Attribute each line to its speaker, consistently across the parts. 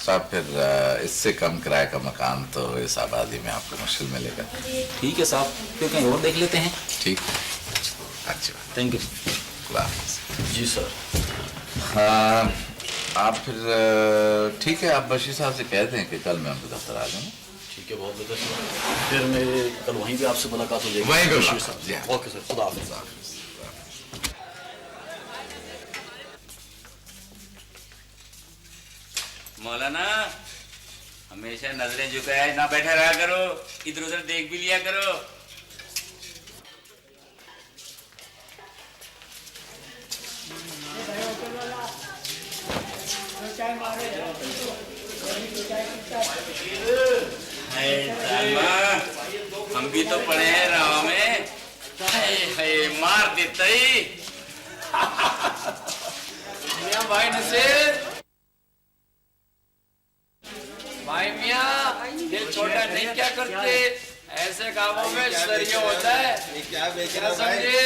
Speaker 1: साहब फिर इससे कम किराए का मकान तो इस आबादी में आपको मुश्किल मिलेगा।
Speaker 2: ठीक है साहब, फिर कहीं और देख लेते हैं।
Speaker 1: ठीक, अच्छी बात।
Speaker 2: Thank you.
Speaker 1: जी सर। हाँ, आप फिर ठीक है, आप बशीर साहब से कह दें कि कल मैं उनके दफ्तर आ जाऊँगा।
Speaker 2: ठीक है, बहुत बेहतर सर। फिर मैं कल वहीं पे आपसे मुलाकात हो जाएगी।
Speaker 1: वहीं पे
Speaker 2: बशीर साहब। ओके सर, खुदा हाफिज़।
Speaker 3: मौलाना, हमेशा नजरें झुकाए ना बैठा रहा करो, इधर उधर देख भी लिया करो। हम भी तो पढ़े हैं राह में, मार देता ही। भाई नसीर, भाई मियाँ, दिल छोटा नहीं क्या करते, ऐसे कामों में शरीय होता है। क्या बेच रहा समझे?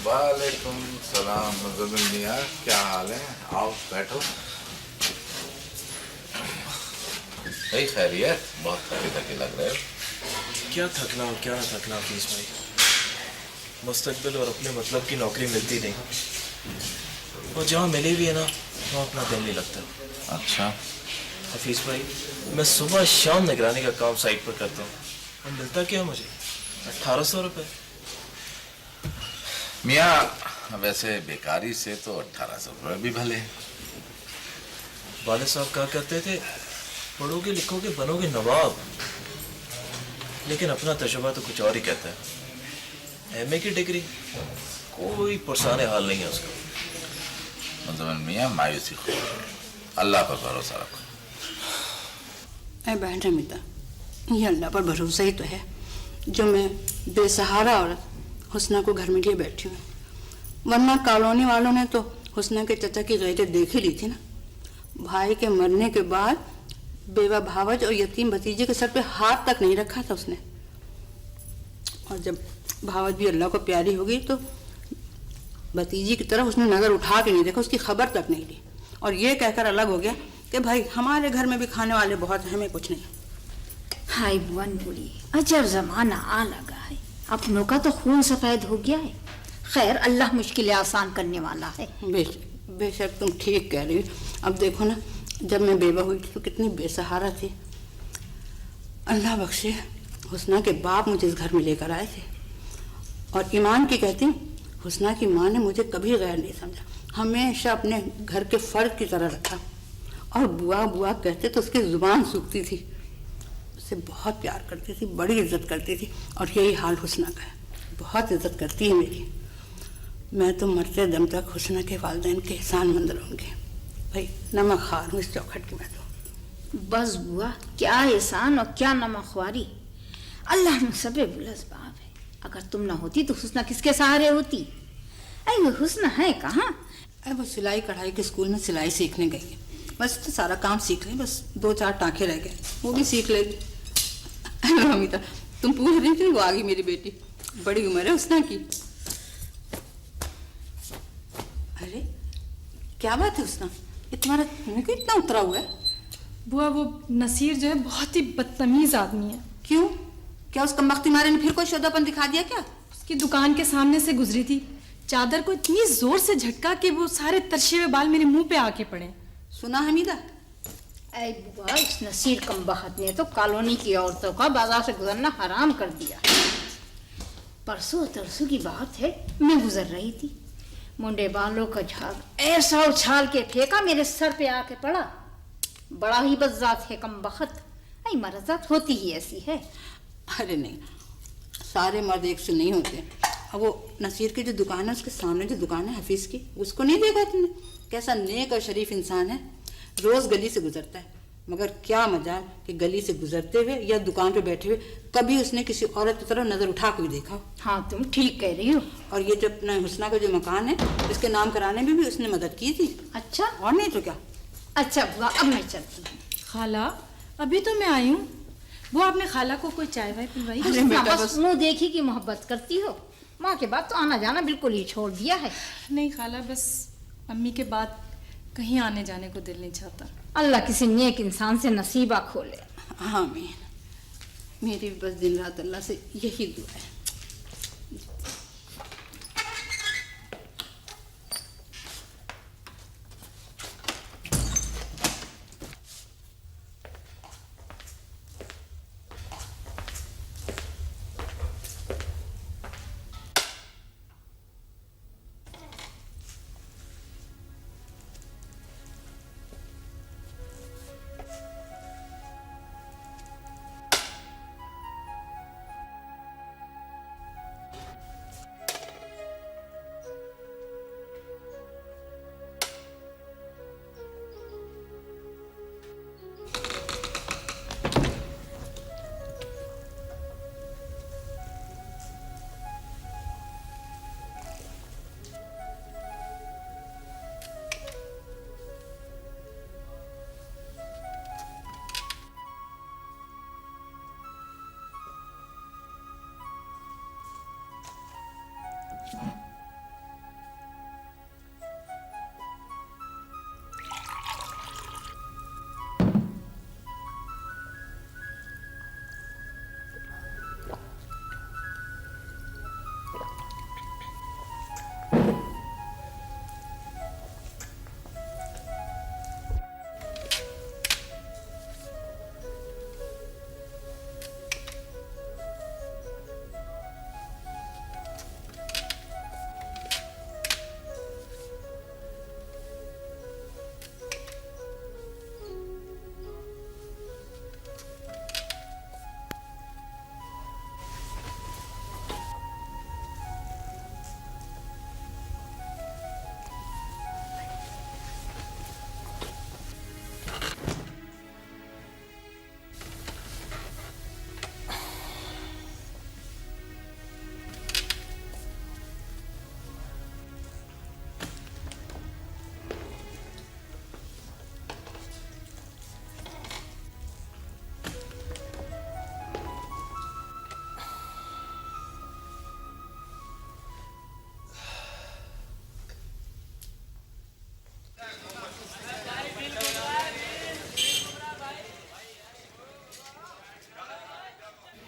Speaker 1: वालेकुम सलाम मियाँ, क्या हाल है? आओ बैठो। खैरियत? बहुत थके थके लग रहे हो।
Speaker 4: क्या थकना हो, क्या थकना हफीज भाई। मुस्तकबिल और अपने मतलब की नौकरी मिलती नहीं, और जहाँ मिली भी है ना, वहाँ अपना दिल नहीं लगता।
Speaker 1: अच्छा
Speaker 4: हफीज भाई, मैं सुबह शाम निगरानी का काम साइट पर करता हूँ, और मिलता क्या मुझे? 1800 रुपये।
Speaker 1: मियाँ, वैसे बेकारी से तो 1800 रुपये भी भले हैं।
Speaker 4: वाले साहब कहा करते थे, पढ़ोगे लिखोगे बनोगे नवाब, लेकिन अपना तजुर्बा तो कुछ और ही कहता है। एमए की डिग्री, कोई पुरसाने हाल नहीं है उसका।
Speaker 1: मतलब मियाँ मायूसी खो, अल्लाह पर भरोसा रखो।
Speaker 5: ऐ बहन रमीता, ये अल्लाह पर भरोसा ही तो है जो मैं बेसहारा औरत हुस्ना को घर में लिए बैठी हूँ। वरना कॉलोनी वालों ने तो हुस्ना के चचा की गैरत देख ही ली थी ना। भाई के मरने के बाद बेवा भावज और यतीम भतीजे के सर पे हाथ तक नहीं रखा था उसने। और जब भावज भी अल्लाह को प्यारी हो गई तो भतीजी की तरफ उसने नजर उठा के नहीं देखा, उसकी खबर तक नहीं ली, और ये कहकर अलग हो गया कि भाई हमारे घर में भी खाने वाले बहुत हैं, हमें कुछ नहीं।
Speaker 6: हाय बुआ नूरी, अजब जमाना आ लगा है, अपनों का तो खून सफेद हो गया है। खैर, अल्लाह मुश्किलें आसान करने वाला है।
Speaker 5: बेशक तुम ठीक कह रही हो। अब देखो ना, जब मैं बेवा हुई थी तो कितनी बेसहारा थी। अल्लाह बख्शे, हुस्ना के बाप मुझे इस घर में लेकर आए थे, और ईमान की कहती हूँ, हुस्ना की माँ ने मुझे कभी गैर नहीं समझा, हमेशा अपने घर के फर्द की तरह रखा। और बुआ बुआ कहते तो उसकी जुबान सूखती थी, उससे बहुत प्यार करती थी, बड़ी इज्जत करती थी। और यही हाल हुस्ना का है, बहुत इज्जत करती है मेरी। मैं तो मरते दम तक हुस्ना के वालिदैन के एहसानमंद रहूँगी। भाई नमक खार हूँ इस चौखट की मैं तो।
Speaker 6: बस बुआ, क्या एहसान और क्या नमकख्वारी। अल्लाह मुसब्बिबुल असबाब है। अगर तुम ना होती तो हुस्ना किसके सहारे होती? अरे वो हुस्ना है कहाँ?
Speaker 5: अरे वो सिलाई कढ़ाई के स्कूल में सिलाई सीखने गई है, बस तो सारा काम सीख ले, बस 2-4 टाँके रह गए, वो भी सीख लेगी। अमिता, तुम पूछ रही थी, वो आ गई मेरी बेटी, बड़ी उम्र है हुस्ना की। अरे क्या बात है हुस्ना, तुम्हारा मुंह क्यों इतना उतरा हुआ है?
Speaker 7: बुआ, वो नसीर जो है बहुत ही बदतमीज आदमी है।
Speaker 5: क्यों? क्या उस कमबख्ती मारे ने फिर कोई शोधापन दिखा दिया क्या?
Speaker 7: उसकी दुकान के सामने से गुजरी थी, चादर को इतनी जोर से झटका कि वो सारे तरशे हुए बाल मेरे मुंह पे आके पड़े।
Speaker 5: सुना हमीदा?
Speaker 6: ऐ बुआ, इस नसीर कमबख्त ने तो कॉलोनी की औरतों का बाजार से गुजरना हराम कर दिया। परसों तरसों की बात है, मैं गुजर रही थी, मुंडे बालों का झाग ऐसा उछाल के फेंका, मेरे सर पे आके पड़ा। बड़ा ही बदजात है कमबख्त। ऐ मर्जात होती ही ऐसी है।
Speaker 5: अरे नहीं, सारे मर्द एक से नहीं होते। अब वो नसीर की जो दुकान है, उसके सामने जो दुकान है हफीज की, उसको नहीं देखा तुमने? कैसा नेक और शरीफ इंसान है, रोज गली से गुजरता है, मगर क्या मजाल कि गली से गुजरते हुए या दुकान पे बैठे हुए कभी उसने किसी औरत की तरफ नजर उठा के भी देखा?
Speaker 6: हाँ, तुम ठीक कह रही हो।
Speaker 5: और ये जो अपना हुस्ना का जो मकान है, इसके नाम कराने में भी उसने मदद की थी।
Speaker 6: अच्छा,
Speaker 5: और नहीं तो क्या।
Speaker 6: अच्छा बुआ, अब मैं चलती हूँ।
Speaker 7: खाला, अभी तो मैं आई हूँ। वो आपने खाला को कोई चाय वाय पिलवाई?
Speaker 5: अरे बेटा,
Speaker 6: बस मुँह देखी कि मोहब्बत करती हो। माँ के बाद तो आना जाना बिल्कुल ही छोड़ दिया है।
Speaker 7: नहीं खाला, बस अम्मी के बाद कहीं आने जाने को दिल नहीं चाहता।
Speaker 6: अल्लाह किसी नेक इंसान से नसीबा खोले।
Speaker 5: आमीन। मेरी भी बस दिन रात अल्लाह से यही दुआ है।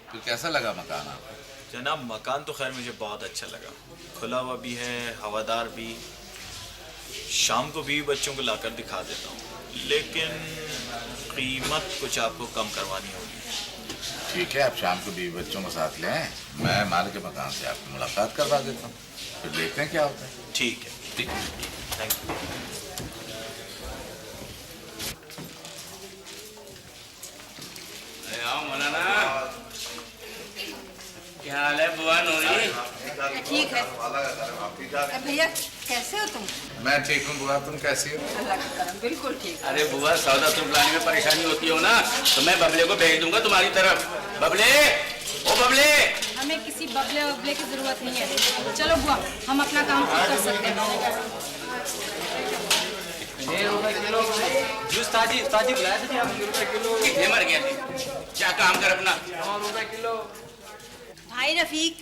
Speaker 1: तो कैसा लगा मकान आपको?
Speaker 4: जनाब मकान तो खैर मुझे बहुत अच्छा लगा, खुला हुआ भी है, हवादार भी। शाम को बीवी बच्चों को लाकर दिखा देता हूँ, लेकिन कीमत कुछ आपको कम करवानी होगी।
Speaker 1: ठीक है, आप शाम को बीवी बच्चों को साथ ले आए, मैं मालिक के मकान से आपकी मुलाकात करवा देता हूँ, फिर देखते हैं क्या होता है।
Speaker 4: ठीक है,
Speaker 1: ठीक है,
Speaker 4: थैंक यू।
Speaker 3: आओ मौलाना, क्या हाल है बुआ नूरी?
Speaker 5: ठीक है भैया, कैसे हो तुम?
Speaker 1: मैं ठीक हूँ बुआ, तुम कैसी हो?
Speaker 5: अल्लाह का करम, बिल्कुल ठीक।
Speaker 3: अरे बुआ सौदा तुम लाने में परेशानी होती हो ना, तो मैं बबले को भेज दूंगा तुम्हारी तरफ। बबले, ओ बबले।
Speaker 7: हमें किसी बबले वबले की जरूरत नहीं है। चलो बुआ, हम अपना काम खुद कर सकते हैं।
Speaker 3: ताजी बुलाया था ₹9 कितने मर गया थे? क्या काम कर अपना। ₹9 किलो।
Speaker 8: भाई रफीक,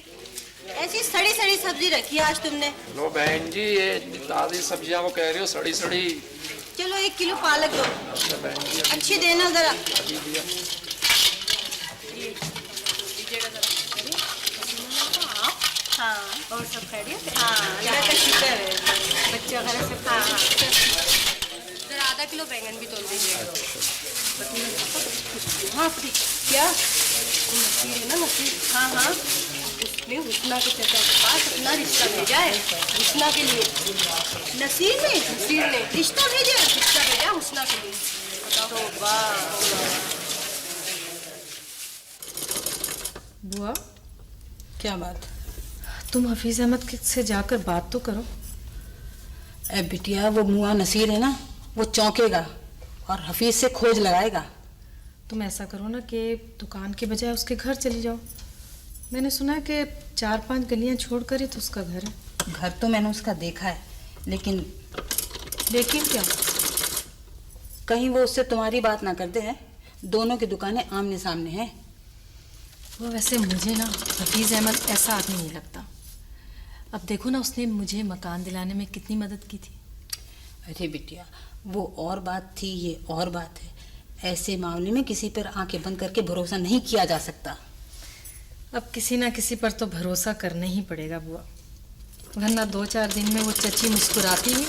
Speaker 8: ऐसी सड़ी सड़ी सब्जी रखी है आज तुमने।
Speaker 3: लो बहन जी, ये ताजी सब्जियां को कह रही हो सड़ी सड़ी।
Speaker 8: चलो 1 किलो पालक दो, अच्छी देना जरा। हाँ, और सब खैरियत? हाँ, अल्लाह का शुक्र है। बच्चे वगैरह सब? हाँ हाँ। जरा आधा किलो बैंगन भी तोड़ दीजिए। हाँ क्या नसीर है ना, नसीर? हाँ हाँ, उसने हुस्ना के चाचा के पास अपना रिश्ता भेजा है, हुस्ना के लिए। नसीर ने रिश्ता भेजा हुस्ना के लिए। तो वाह।
Speaker 7: बुआ,
Speaker 5: क्या बात?
Speaker 7: तुम हफीज अहमद से जाकर बात तो करो।
Speaker 5: ए बिटिया, वो मुआ नसीर है ना, वो चौंकेगा और हफीज से खोज लगाएगा।
Speaker 7: तुम ऐसा करो ना कि दुकान के बजाय उसके घर चली जाओ। मैंने सुना है कि 4-5 गलियां छोड़कर ही तो उसका घर है।
Speaker 5: घर तो मैंने उसका देखा है, लेकिन
Speaker 7: क्या?
Speaker 5: कहीं वो उससे तुम्हारी बात ना करते हैं। दोनों की दुकानें आमने सामने हैं।
Speaker 7: वो वैसे मुझे ना हफीज अहमद ऐसा आदमी नहीं लगता। अब देखो ना, उसने मुझे मकान दिलाने में कितनी मदद की थी।
Speaker 5: अरे बिटिया, वो और बात थी, ये और बात है। ऐसे मामले में किसी पर आंखें बंद करके भरोसा नहीं किया जा सकता।
Speaker 7: अब किसी ना किसी पर तो भरोसा करना ही पड़ेगा बुआ, वरना 2-4 दिन में वो चची मुस्कुराती हुई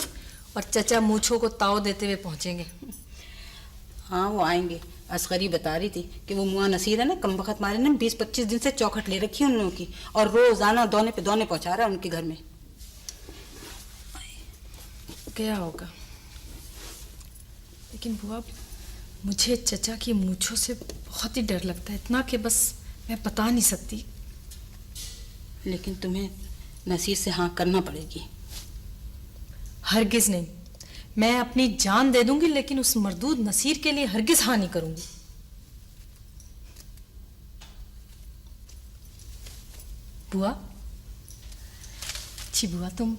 Speaker 7: और चचा मूछों को ताव देते हुए पहुंचेंगे।
Speaker 5: हाँ, वो आएंगे। असगरी बता रही थी कि वो मुआ नसीर है ना, कमबख्त मारे ने 20-25 दिन से चौखट ले रखी है उन लोगों की, और रोजाना दौने पे दौने पहुंचा रहा है उनके घर में।
Speaker 7: क्या होगा? लेकिन बुआ, मुझे चचा की मूछों से बहुत ही डर लगता है, इतना कि बस मैं बता नहीं सकती।
Speaker 5: लेकिन तुम्हें नसीर से हाँ करना पड़ेगी।
Speaker 7: हरगिज नहीं, मैं अपनी जान दे दूंगी, लेकिन उस मरदूद नसीर के लिए हरगिज हाँ नहीं करूंगी। बुआ, जी बुआ, तुम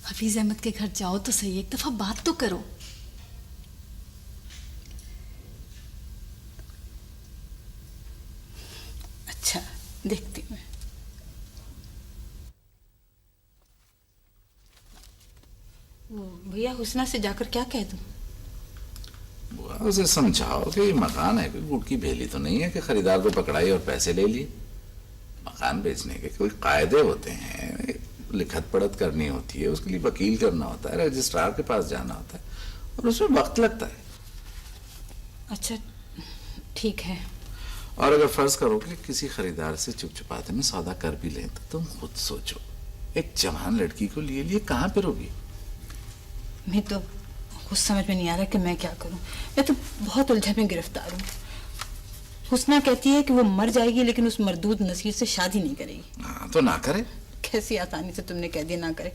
Speaker 7: हफीज अहमद के घर जाओ तो सही, एक दफा बात तो करो।
Speaker 5: अच्छा, देखती हूँ। भैया, हुस्ना से जाकर क्या कह दूं?
Speaker 1: बुआ, उसे समझाओ कि ये मकान है, कोई गुड़ की भेली तो नहीं है कि खरीदार को पकड़ाई और पैसे ले लिए। मकान बेचने के कोई कायदे होते हैं, लिखत पढ़त करनी होती है, उसके लिए वकील करना होता है, रजिस्ट्रार के पास जाना होता है, और उसमें वक्त लगता है।
Speaker 5: अच्छा, ठीक है।
Speaker 1: और अगर फर्ज करो कि किसी खरीदार से चुप चुपाते में सौदा कर भी लें, तो तुम खुद सोचो, एक जवान लड़की को लिए कहाँ पे रोगी?
Speaker 5: मैं तो कुछ समझ में नहीं आ रहा कि मैं क्या करूं। मैं तो बहुत उलझन में गिरफ्तार हूं। हुस्ना कहती है कि वो मर जाएगी, लेकिन उस मरदूद नसीर से शादी नहीं करेगी।
Speaker 1: हाँ, तो ना करे।
Speaker 5: कैसी आसानी से तुमने कह दिया ना करे।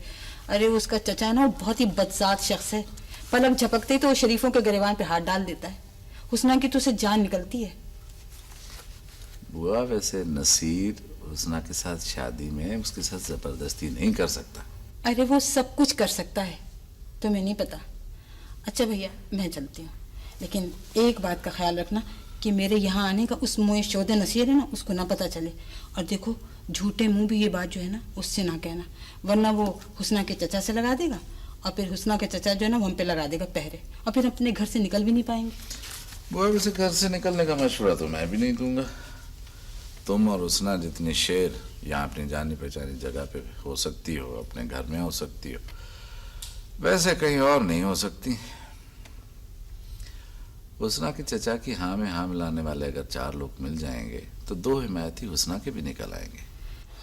Speaker 5: अरे उसका चचा ना बहुत ही बदजात शख्स है, पलक झपकते ही तो वो शरीफों के गिरेबान पे हाथ डाल देता है। हुस्ना की तो उसे जान निकलती है।
Speaker 1: बुआ, वैसे नसीर हुस्ना के साथ शादी में उसके साथ जबरदस्ती नहीं कर सकता।
Speaker 5: अरे वो सब कुछ कर सकता है, तुम्हें नहीं पता। अच्छा भैया, मैं चलती हूँ, लेकिन एक बात का ख्याल रखना कि मेरे यहाँ आने का उस मुए शोदे नसीर है ना, उसको ना पता चले। और देखो, झूठे मुंह भी ये बात जो है ना उससे ना कहना, वरना वो हुस्ना के चचा से लगा देगा, और फिर हुस्ना के चचा जो है ना वो हम पे लगा देगा पहरे, और फिर अपने घर से निकल भी नहीं पाएंगे।
Speaker 1: बुआ, वैसे घर से निकलने का मशवरा तो मैं भी नहीं दूंगा। तुम और हुस्ना जितनी शेर यहाँ अपनी जानी पहचानी जगह पे हो सकती हो, अपने घर में हो सकती हो, वैसे कहीं और नहीं हो सकती। हुस्ना के चचा की हाँ में हाँ मिलाने वाले अगर 4 लोग मिल जाएंगे तो 2 हिमायती हुस्ना के भी निकल आएंगे।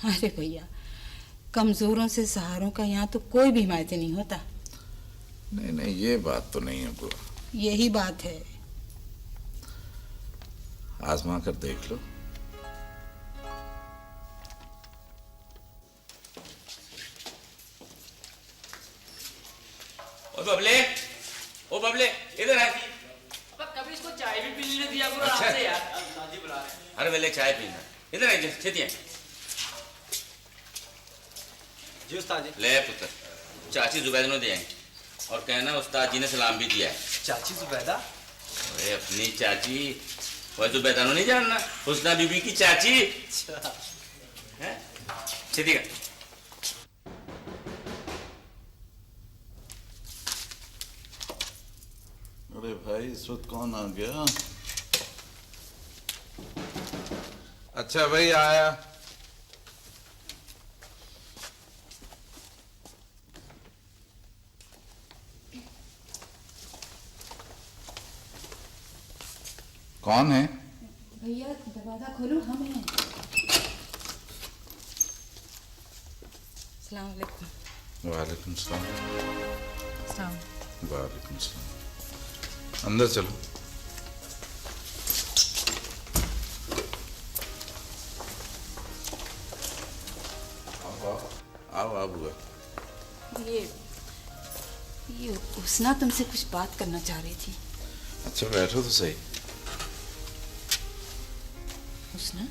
Speaker 5: अरे भैया, कमजोरों से सहारों का यहाँ तो कोई भी हिमायती नहीं होता।
Speaker 1: नहीं नहीं, ये बात तो नहीं है बुआ।
Speaker 5: यही बात है।
Speaker 1: आजमा कर देख लो।
Speaker 3: ओ बबले, इधर आ। कभी इसको चाय भी पीने दिया करो।
Speaker 2: अच्छा।
Speaker 3: आपसे यार।
Speaker 2: दादी बुला रहे हैं।
Speaker 3: हर वेले चाय पीना। इधर आ, छेती है।
Speaker 2: जी उस्ताद जी।
Speaker 3: ले पुत्र, चाची जुबैदा ने दिया है, और कहना उस्ताद जी ने सलाम भी दिया है।
Speaker 2: चाची जुबैदा?
Speaker 3: अरे अपनी चाची, वह जुबैदा नहीं जानना, हुस्ना बीबी की चाची।
Speaker 2: अच्छा।
Speaker 3: है? छेती का।
Speaker 1: अरे भाई, इस वक्त कौन आ गया? अच्छा भाई, आया। कौन है?
Speaker 5: भैया दरवाजा खोलो, हम हैं। अस्सलाम वालेकुम।
Speaker 1: वालेकुम सलाम।
Speaker 7: सलाम।
Speaker 1: वालेकुम सलाम। अंदर चलो। आओ आओ बुआ।
Speaker 5: ये हुस्ना तुमसे कुछ बात करना चाह रही थी।
Speaker 1: अच्छा, बैठो तो सही।
Speaker 5: हुस्ना,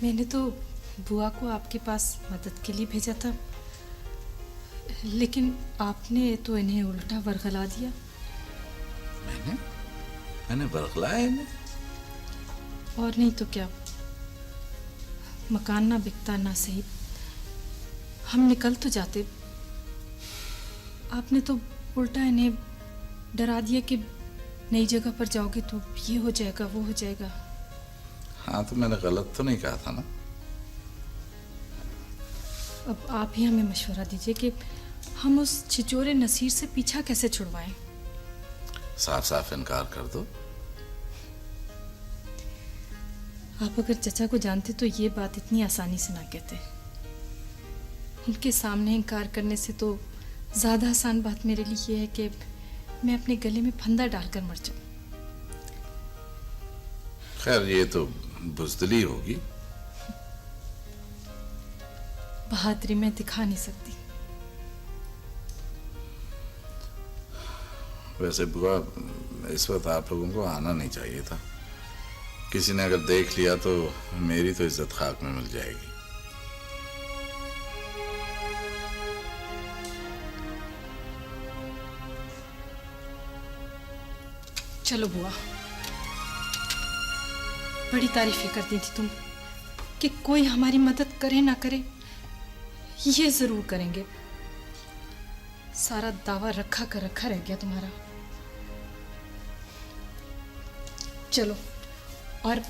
Speaker 7: मैंने तो बुआ को आपके पास मदद के लिए भेजा था, लेकिन आपने तो इन्हें उल्टा वर्गला दिया।
Speaker 1: मैंने बरगलाया इन्हें?
Speaker 7: और नहीं तो क्या। मकान ना बिकता ना सही, हम निकल तो जाते। आपने तो उल्टा इन्हें डरा दिया कि नई जगह पर जाओगे तो ये हो जाएगा वो हो जाएगा।
Speaker 1: हाँ, तो मैंने गलत तो नहीं कहा था ना।
Speaker 7: अब आप ही हमें मशवरा दीजिए कि हम उस छिचोरे नसीर से पीछा कैसे छुड़वाएं।
Speaker 1: साफ साफ इनकार कर दो।
Speaker 7: आप अगर चचा को जानते तो ये बात इतनी आसानी से ना कहते। उनके सामने इनकार करने से तो ज्यादा आसान बात मेरे लिए ये है कि मैं अपने गले में फंदा डालकर मर जाऊं।
Speaker 1: खैर, ये तो बुज़दिली होगी।
Speaker 7: बहादुरी मैं दिखा नहीं सकती।
Speaker 1: वैसे बुआ, इस वक्त आप लोगों को आना नहीं चाहिए था। किसी ने अगर देख लिया तो मेरी तो इज्जत खाक में मिल जाएगी।
Speaker 7: चलो बुआ, बड़ी तारीफें करती थी तुम कि कोई हमारी मदद करे ना करे, ये जरूर करेंगे। सारा दावा रखा कर रखा रह गया तुम्हारा। चलो, और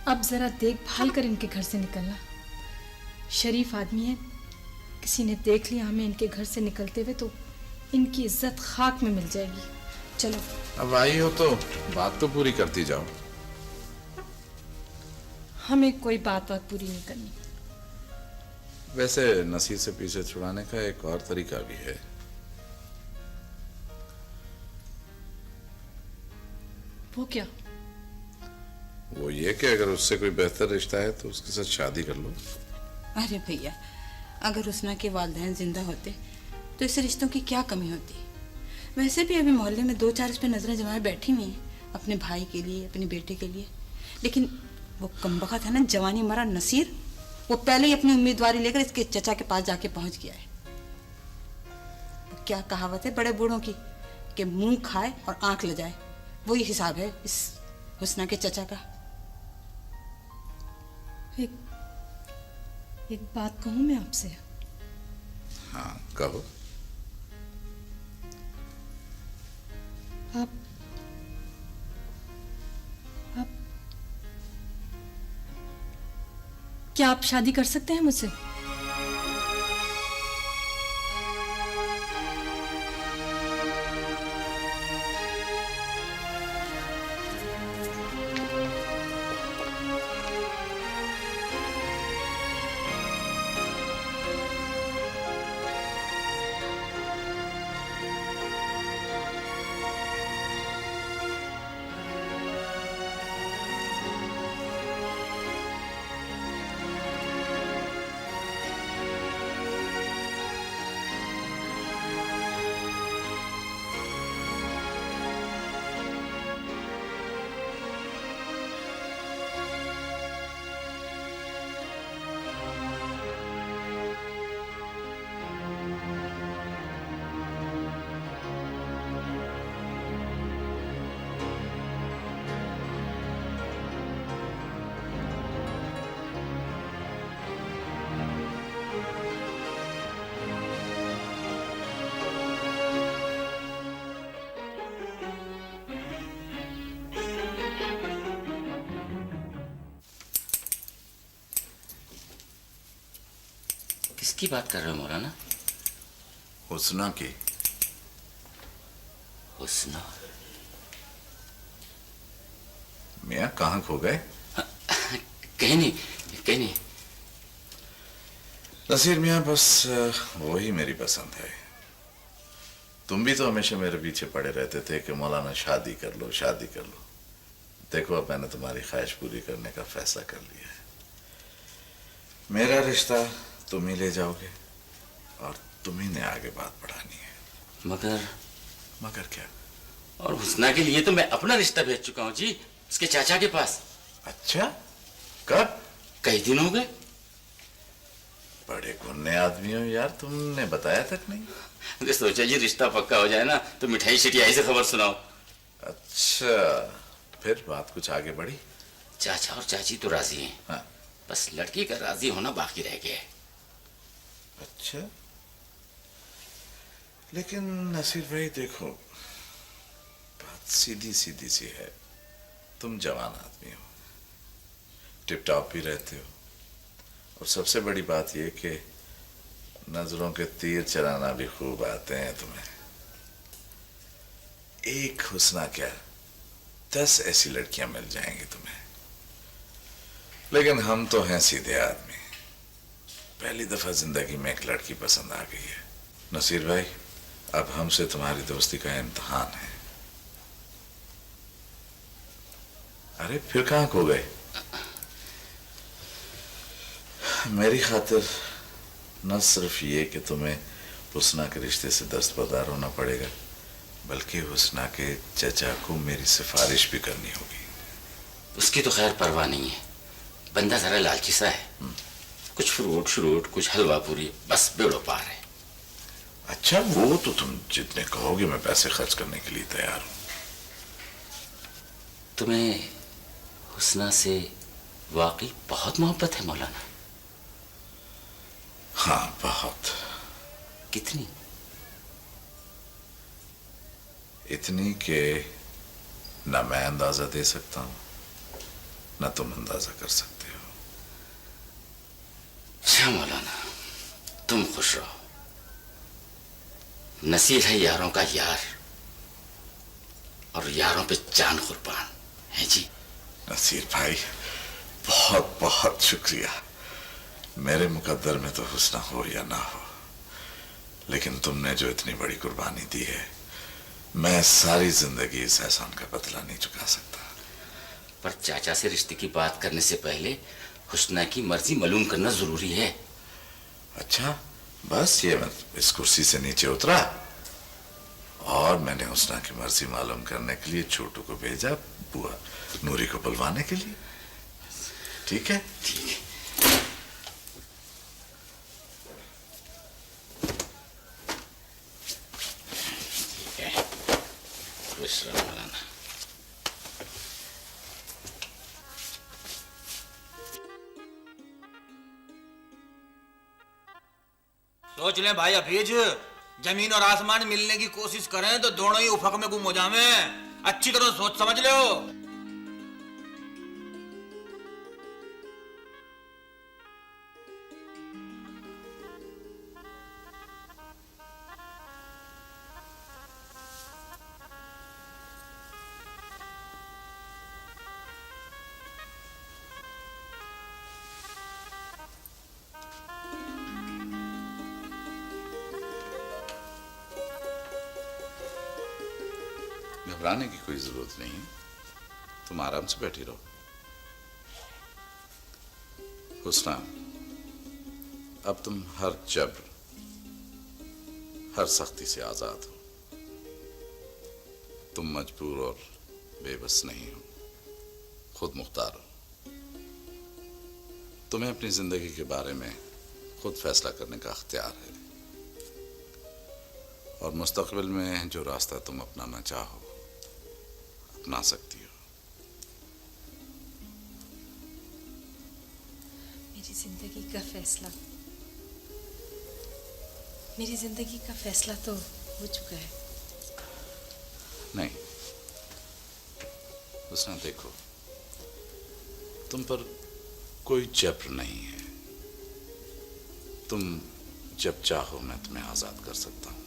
Speaker 7: अब जरा देखभाल कर इनके घर से निकलना। शरीफ आदमी है, किसी ने देख लिया हमें इनके घर से निकलते हुए तो इनकी इज्जत खाक में मिल जाएगी। चलो।
Speaker 1: अब आई हो तो बात तो पूरी करती जाओ।
Speaker 7: हमें कोई बात पूरी नहीं करनी।
Speaker 1: वैसे नसीर से पीछे छुड़ाने का एक और तरीका भी है।
Speaker 7: वो क्या?
Speaker 1: वो ये कि अगर उससे कोई बेहतर रिश्ता है तो उसके साथ शादी कर लो।
Speaker 5: अरे भैया, अगर हुस्ना के वालिदैन जिंदा होते तो इस रिश्तों की क्या कमी होती। वैसे भी अभी मोहल्ले में 2-4 इस पे नजरें जमाए बैठी हुई हैं अपने भाई के लिए, अपने बेटे के लिए। लेकिन वो कमबख्त है ना, जवानी मरा नसीर, वो पहले ही अपनी उम्मीदवारी लेकर इसके चचा के पास जाके पहुंच गया है। क्या कहावत है बड़े बूढ़ों की कि मुंह खाए और आंख ले जाए, वही हिसाब है इस हुस्ना के चचा का।
Speaker 7: एक बात कहूं मैं आपसे?
Speaker 1: हाँ, कहो।
Speaker 7: आप क्या आप शादी कर सकते हैं मुझसे?
Speaker 3: किसकी बात कर रहे हो मौलाना?
Speaker 1: हुस्ना की।
Speaker 3: हुस्ना?
Speaker 1: मियाँ कहाँ खो गए?
Speaker 3: कहीं नहीं, कहीं नहीं।
Speaker 1: नसीर मियाँ, बस वही मेरी पसंद है। तुम भी तो हमेशा मेरे पीछे पड़े रहते थे कि मौलाना शादी कर लो, शादी कर लो। देखो, अब मैंने तुम्हारी ख्वाहिश पूरी करने का फैसला कर लिया है। मेरा रिश्ता तुम ही ले जाओगे और तुम ही ने आगे बात बढ़ानी है। मगर क्या?
Speaker 3: और हुस्ना के लिए तो मैं अपना रिश्ता भेज चुका हूँ जी, उसके चाचा के पास।
Speaker 1: अच्छा, कब?
Speaker 3: कई दिन हो गए।
Speaker 1: बड़े गुन्ने आदमी हो यार, तुमने बताया तक नहीं।
Speaker 3: मुझे सोचा जी रिश्ता पक्का हो जाए ना तो मिठाई शिटियाई से खबर सुनाओ।
Speaker 1: अच्छा, फिर बात कुछ आगे बढ़ी?
Speaker 3: चाचा और चाची तो राजी हैं।
Speaker 1: हाँ।
Speaker 3: बस लड़की का राजी होना बाकी रह गया है।
Speaker 1: अच्छा, लेकिन नसीर भाई देखो, बात सीधी सीधी सी है। तुम जवान आदमी हो, टिप टॉप भी रहते हो, और सबसे बड़ी बात यह कि नजरों के तीर चलाना भी खूब आते हैं तुम्हें। एक हुस्ना क्या, 10 ऐसी लड़कियां मिल जाएंगी तुम्हें। लेकिन हम तो हैं सीधे आदमी, पहली दफा जिंदगी में एक लड़की पसंद आ गई है। नसीर भाई, अब हमसे तुम्हारी दोस्ती का इम्तिहान है। अरे फिर कहां खो गए? मेरी खातिर न सिर्फ ये कि तुम्हें हुस्ना के रिश्ते से दस्तबरदार होना पड़ेगा, बल्कि हुस्ना के चचा को मेरी सिफारिश भी करनी होगी।
Speaker 3: उसकी तो खैर परवाह नहीं है, बंदा जरा लालची सा है। कुछ फ्रूट श्रूट, कुछ हलवा पूरी, बस बेड़ो पार है।
Speaker 1: अच्छा, वो तो तुम जितने कहोगे मैं पैसे खर्च करने के लिए तैयार हूं।
Speaker 3: तुम्हें हुस्ना से वाकई बहुत मोहब्बत है मौलाना?
Speaker 1: हाँ, बहुत।
Speaker 3: कितनी?
Speaker 1: इतनी कि ना मैं अंदाजा दे सकता हूं, ना तुम अंदाजा कर सकते हो।
Speaker 3: अच्छा मौलाना, तुम खुश रहो। नसीर है यारों का यार, और यारों पे जान कुर्बान है जी।
Speaker 1: नसीर भाई, बहुत बहुत शुक्रिया। मेरे मुकद्दर में तो हुस्ना हो या ना हो, लेकिन तुमने जो इतनी बड़ी कुर्बानी दी है, मैं सारी जिंदगी इस एहसान का बदला नहीं चुका सकता।
Speaker 3: पर चाचा से रिश्ते की बात करने से पहले हुस्ना की मर्जी मालूम करना जरूरी है।
Speaker 1: अच्छा, बस ये मैं इस कुर्सी से नीचे उतरा और मैंने हुस्ना की मर्जी मालूम करने के लिए छोटू को भेजा बुआ नूरी को बुलवाने के लिए। ठीक है?
Speaker 3: ठीक है। खुश रहो मौलाना।
Speaker 9: सोच लें भाई हफीज, जमीन और आसमान मिलने की कोशिश करें तो दोनों ही उफक में गुम हो जावें। अच्छी तरह सोच समझ लो।
Speaker 1: घबराने की कोई जरूरत नहीं है, तुम आराम से बैठी रहो। हुस्ना, अब तुम हर जबर, हर सख्ती से आजाद हो। तुम मजबूर और बेबस नहीं हो, खुद मुख्तार हो। तुम्हें अपनी जिंदगी के बारे में खुद फैसला करने का अख्तियार है, और मुस्तकबिल में जो रास्ता तुम अपनाना चाहो अपना सकती हो।
Speaker 7: मेरी जिंदगी का फैसला, मेरी जिंदगी का फैसला तो हो चुका है।
Speaker 1: नहीं हुस्ना, देखो, तुम पर कोई जबर नहीं है। तुम जब चाहो मैं तुम्हें आजाद कर सकता हूं,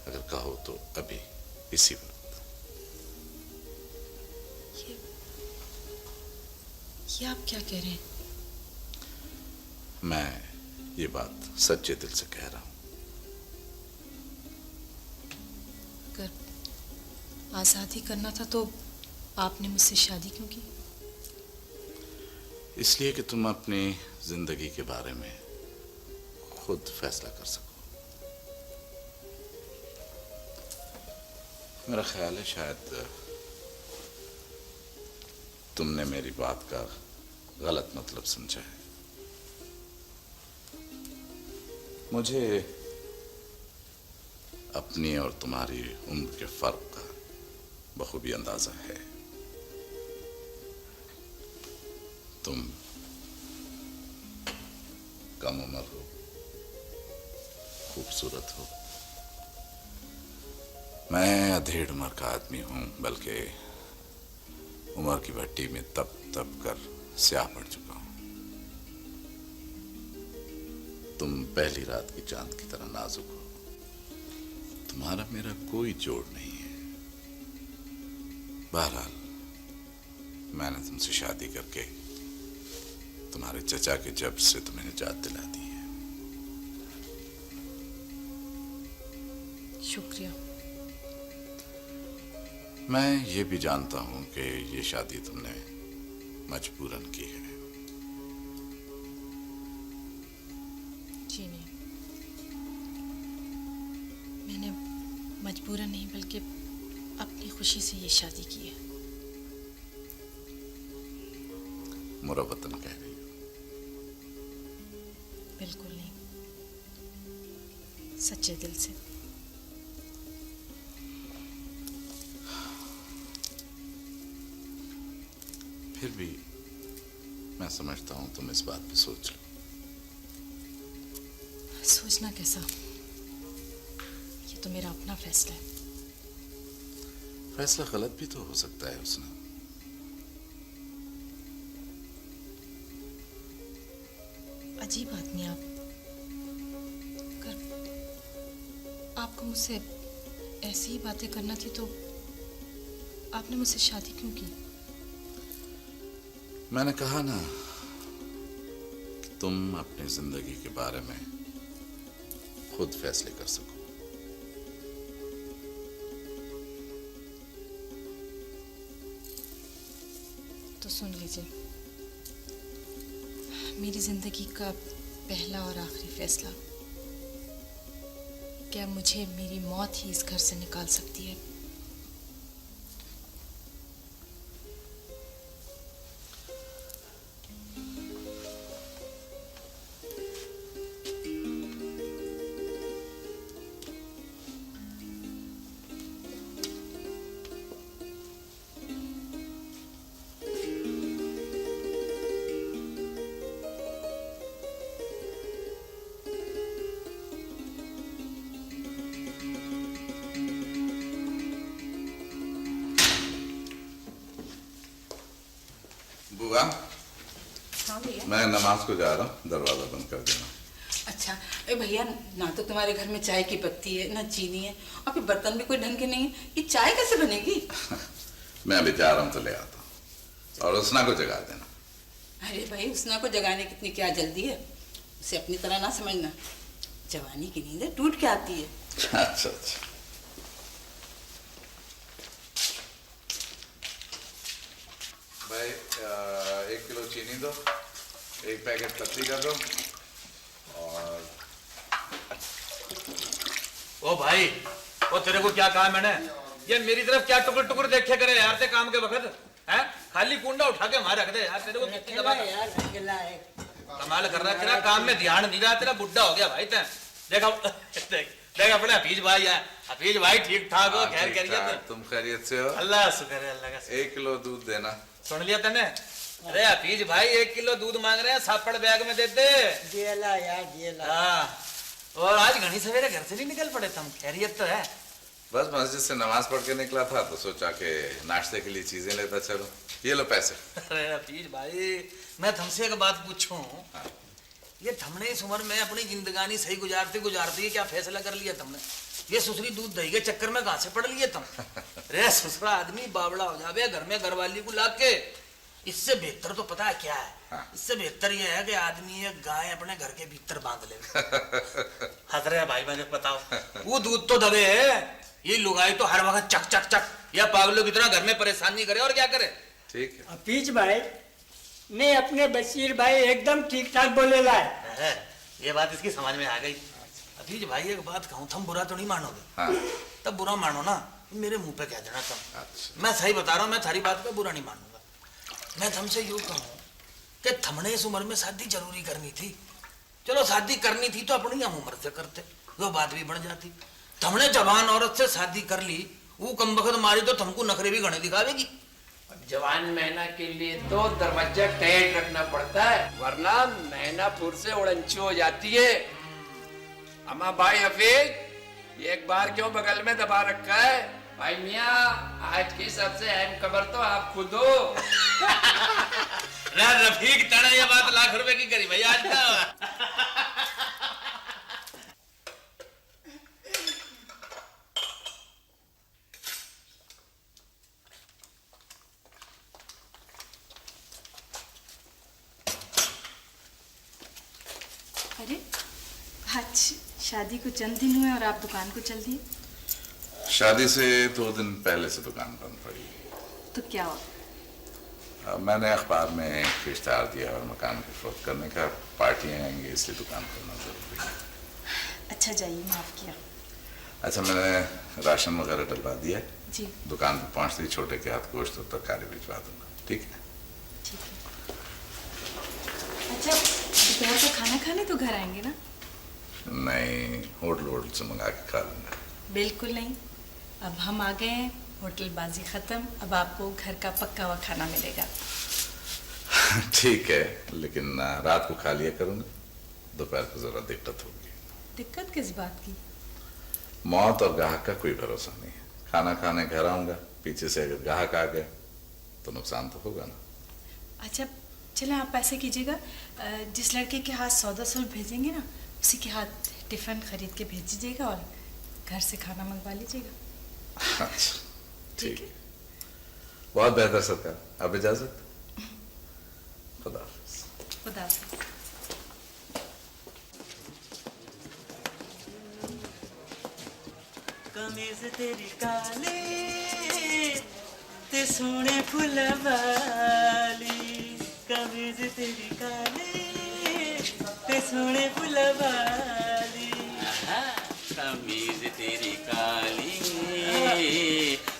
Speaker 1: अगर कहो तो अभी इसी वक्त।
Speaker 7: ये आप क्या कह रहे हैं?
Speaker 1: मैं ये बात सच्चे दिल से कह रहा हूं।
Speaker 7: अगर आज़ादी करना था तो आपने मुझसे शादी क्यों की?
Speaker 1: इसलिए कि तुम अपनी जिंदगी के बारे में खुद फैसला कर सको। मेरा ख्याल है शायद तुमने मेरी बात का गलत मतलब समझा है। मुझे अपनी और तुम्हारी उम्र के फर्क का बखूबी अंदाजा है। तुम कम उम्र हो, खूबसूरत हो। मैं अधेड़ उम्र का आदमी हूं, बल्कि उम्र की भट्टी में तप तप कर स्याह पड़ चुका हूं। तुम पहली रात की चांद की तरह नाजुक हो। तुम्हारा मेरा कोई जोड़ नहीं है। बहरहाल मैंने तुमसे शादी करके तुम्हारे चचा के जब्र से तुम्हें निजात दिला दी है।
Speaker 7: शुक्रिया।
Speaker 1: मैं ये भी जानता हूं कि ये शादी तुमने मजबूरन की है।
Speaker 7: जी नहीं, मैंने मजबूरन नहीं बल्कि अपनी खुशी से ये शादी की है।
Speaker 1: मुरवतन कह रही हो?
Speaker 7: बिल्कुल नहीं, सच्चे दिल से।
Speaker 1: फिर भी मैं समझता हूं तुम इस बात पे सोच लो।
Speaker 7: सोचना कैसा, ये तो मेरा अपना फैसला है।
Speaker 1: फैसला गलत भी तो हो सकता है उसने।
Speaker 7: अजीब आदमी आप। अगर आपको मुझसे ऐसी ही बातें करना थी तो आपने मुझसे शादी क्यों की?
Speaker 1: मैंने कहा ना कि तुम अपनी जिंदगी के बारे में खुद फैसले कर सको।
Speaker 7: तो सुन लीजिए, मेरी जिंदगी का पहला और आखिरी फैसला, क्या मुझे मेरी मौत ही इस घर से निकाल सकती है?
Speaker 1: बुआ,
Speaker 5: हाँ भैया।
Speaker 1: मैं नमाज को जा रहा हूँ, दरवाजा बंद कर देना।
Speaker 5: अच्छा भैया, ना तो तुम्हारे घर में चाय की पत्ती है ना चीनी है, और फिर बर्तन भी कोई ढंग के नहीं है। ये चाय कैसे बनेगी?
Speaker 1: मैं अभी जा रहा हूँ तो ले आता हूँ, और उसना को जगा देना।
Speaker 5: अरे भाई, उसना को जगाने की इतनी क्या जल्दी है? उसे अपनी तरह ना समझना, जवानी की नींद टूट के आती है।
Speaker 1: अच्छा अच्छा। भाई 1 किलो चीनी दो, 1 पैकेट पत्ती का दो, और
Speaker 9: ओ भाई, वो तेरे को क्या कहा मैंने? ये मेरी तरफ क्या टुकुर टुकुर देखे करे यार ते काम के वक्त हैं? खाली कुंडा उठा के वहां रख दे यार। तेरे को कितनी दबा
Speaker 5: यार,
Speaker 9: कमाल कर रहा है, तेरा काम में ध्यान नहीं रहा, तेरा बुड्ढा हो गया भाई। देखा देख अपने हफीज भाई है, हफीज भाई ठीक ठाक हो, खैर खैरियत?
Speaker 1: तुम खैरियत से हो?
Speaker 9: अल्लाह शुक्र है, अल्लाह का।
Speaker 1: 1 किलो दूध देना।
Speaker 9: सुन लिया तने? अरे हफीज भाई 1 किलो दूध मांग रहे हैं, सापड़ बैग में दे दे। हाँ, और आज घनी सवेरे घर से नहीं निकल पड़े तुम, खैरियत तो है?
Speaker 1: बस मस्जिद से नमाज पढ़ के निकला था तो सोचा कि नाश्ते के लिए चीजें लेता चलो। ये लो पैसे।
Speaker 9: अरे हफीज भाई, मैं तुमसे एक बात पूछूं?
Speaker 1: हाँ।
Speaker 9: ये तुमने इस उम्र में अपनी जिंदगानी सही गुजारती क्या फैसला कर लिया तुमने? ये सुसरी दूध दही के चक्कर में कहां से पड़ लिए तुम? रे ससुरा आदमी बावड़ा हो जावे घर में घरवाली को लाके। इससे बेहतर तो पता है क्या है?
Speaker 1: हाँ।
Speaker 9: इससे बेहतर ये है कि आदमी एक गाय अपने घर के भीतर बांध ले। हंस रहे भाई, मैंने बताओ वो दूध तो दबे है, ये लुगाई तो हर वक्त चक चक चक या पागलों की तरह घर में परेशान नहीं करे, और क्या करे?
Speaker 1: ठीक है।
Speaker 10: हफीज भाई, मैं अपने बशीर भाई एकदम ठीक ठाक बोलेला है।
Speaker 9: ये बात इसकी समझ में आ गई। हफीज भाई एक बात कहूँ, तुम बुरा तो नहीं मानोगे?
Speaker 1: हाँ।
Speaker 9: तब बुरा मानो ना, मेरे मुंह पे कह देना तुम।
Speaker 1: अच्छा।
Speaker 9: मैं सही बता रहा हूँ, मैं थारी बात पे बुरा नहीं मानूंगा। मैं तुमसे यूं कहूँ कि थमने इस उम्र में शादी जरूरी करनी थी। चलो शादी करनी थी तो अपनी हम उम्र से करते, वो बात भी बढ़ जाती। थमने जवान औरत से शादी कर ली, वो कमबख्त मारी तो तुमको नखरे भी घने दिखावेगी।
Speaker 3: जवान मैना के लिए तो दरवाजा टाइट रखना पड़ता है, वरना मैना फुर से उड़ंचू हो जाती है। अम्मा भाई हफीज, ये एक बार क्यों बगल में दबा रखा है? भाई मियाँ, आज की सबसे अहम खबर तो आप खुद हो।
Speaker 9: रफीक तना ये बात लाख रुपए की करी भाई आज का।
Speaker 7: अरे आज शादी को चंद दिन हुए और आप दुकान को चल दिए?
Speaker 1: शादी से 2 दिन पहले से दुकान बंद पड़ी।
Speaker 7: तो क्या हुआ?
Speaker 1: मैंने अखबार में एक इश्तेहार दिया और मकान की फरोख्त करने का, पार्टियां आएंगी इसलिए दुकान खोलना जरूरी है।
Speaker 7: अच्छा जाइए, माफ किया।
Speaker 1: अच्छा, मैंने राशन वगैरह डलवा दिया
Speaker 7: जी।
Speaker 1: दुकान पे पहुंचते ही छोटे के हाथ गोश्त और तरकारी भिजवा दूंगा, ठीक है?
Speaker 7: ठीक है। अच्छा, दोपहर का खाना खाने तो घर आएंगे ना?
Speaker 1: नहीं, होटल से मंगा के खा लूंगा।
Speaker 7: बिल्कुल नहीं, अब हम आ गए हैं, होटलबाजी खत्म, अब आपको घर का पक्का हुआ खाना मिलेगा।
Speaker 1: ठीक है, लेकिन रात को खा लिया करूंगा, दोपहर को जरा दिक्कत होगी।
Speaker 7: दिक्कत किस बात की?
Speaker 1: मौत और ग्राहक का कोई भरोसा नहीं है। खाना खाने घर आऊंगा, पीछे से अगर ग्राहक आ गए तो नुकसान तो होगा ना।
Speaker 7: अच्छा चले, आप ऐसे कीजिएगा, जिस लड़के के हाथ सौदा सूल भेजेंगे ना, उसी के हाथ टिफिन खरीद के भेज दीजिएगा और घर से खाना मंगवा लीजिएगा।
Speaker 1: अच्छा ठीक है, बहुत बेहतर सरकार। अब इजाजत, खुदा हाफिज।
Speaker 7: खुदा हाफिज।
Speaker 11: कमीज तेरी काली ते सोने फुल वाली, कमीज तेरी काली ते सोने फुल वाली, कमीज तेरी काली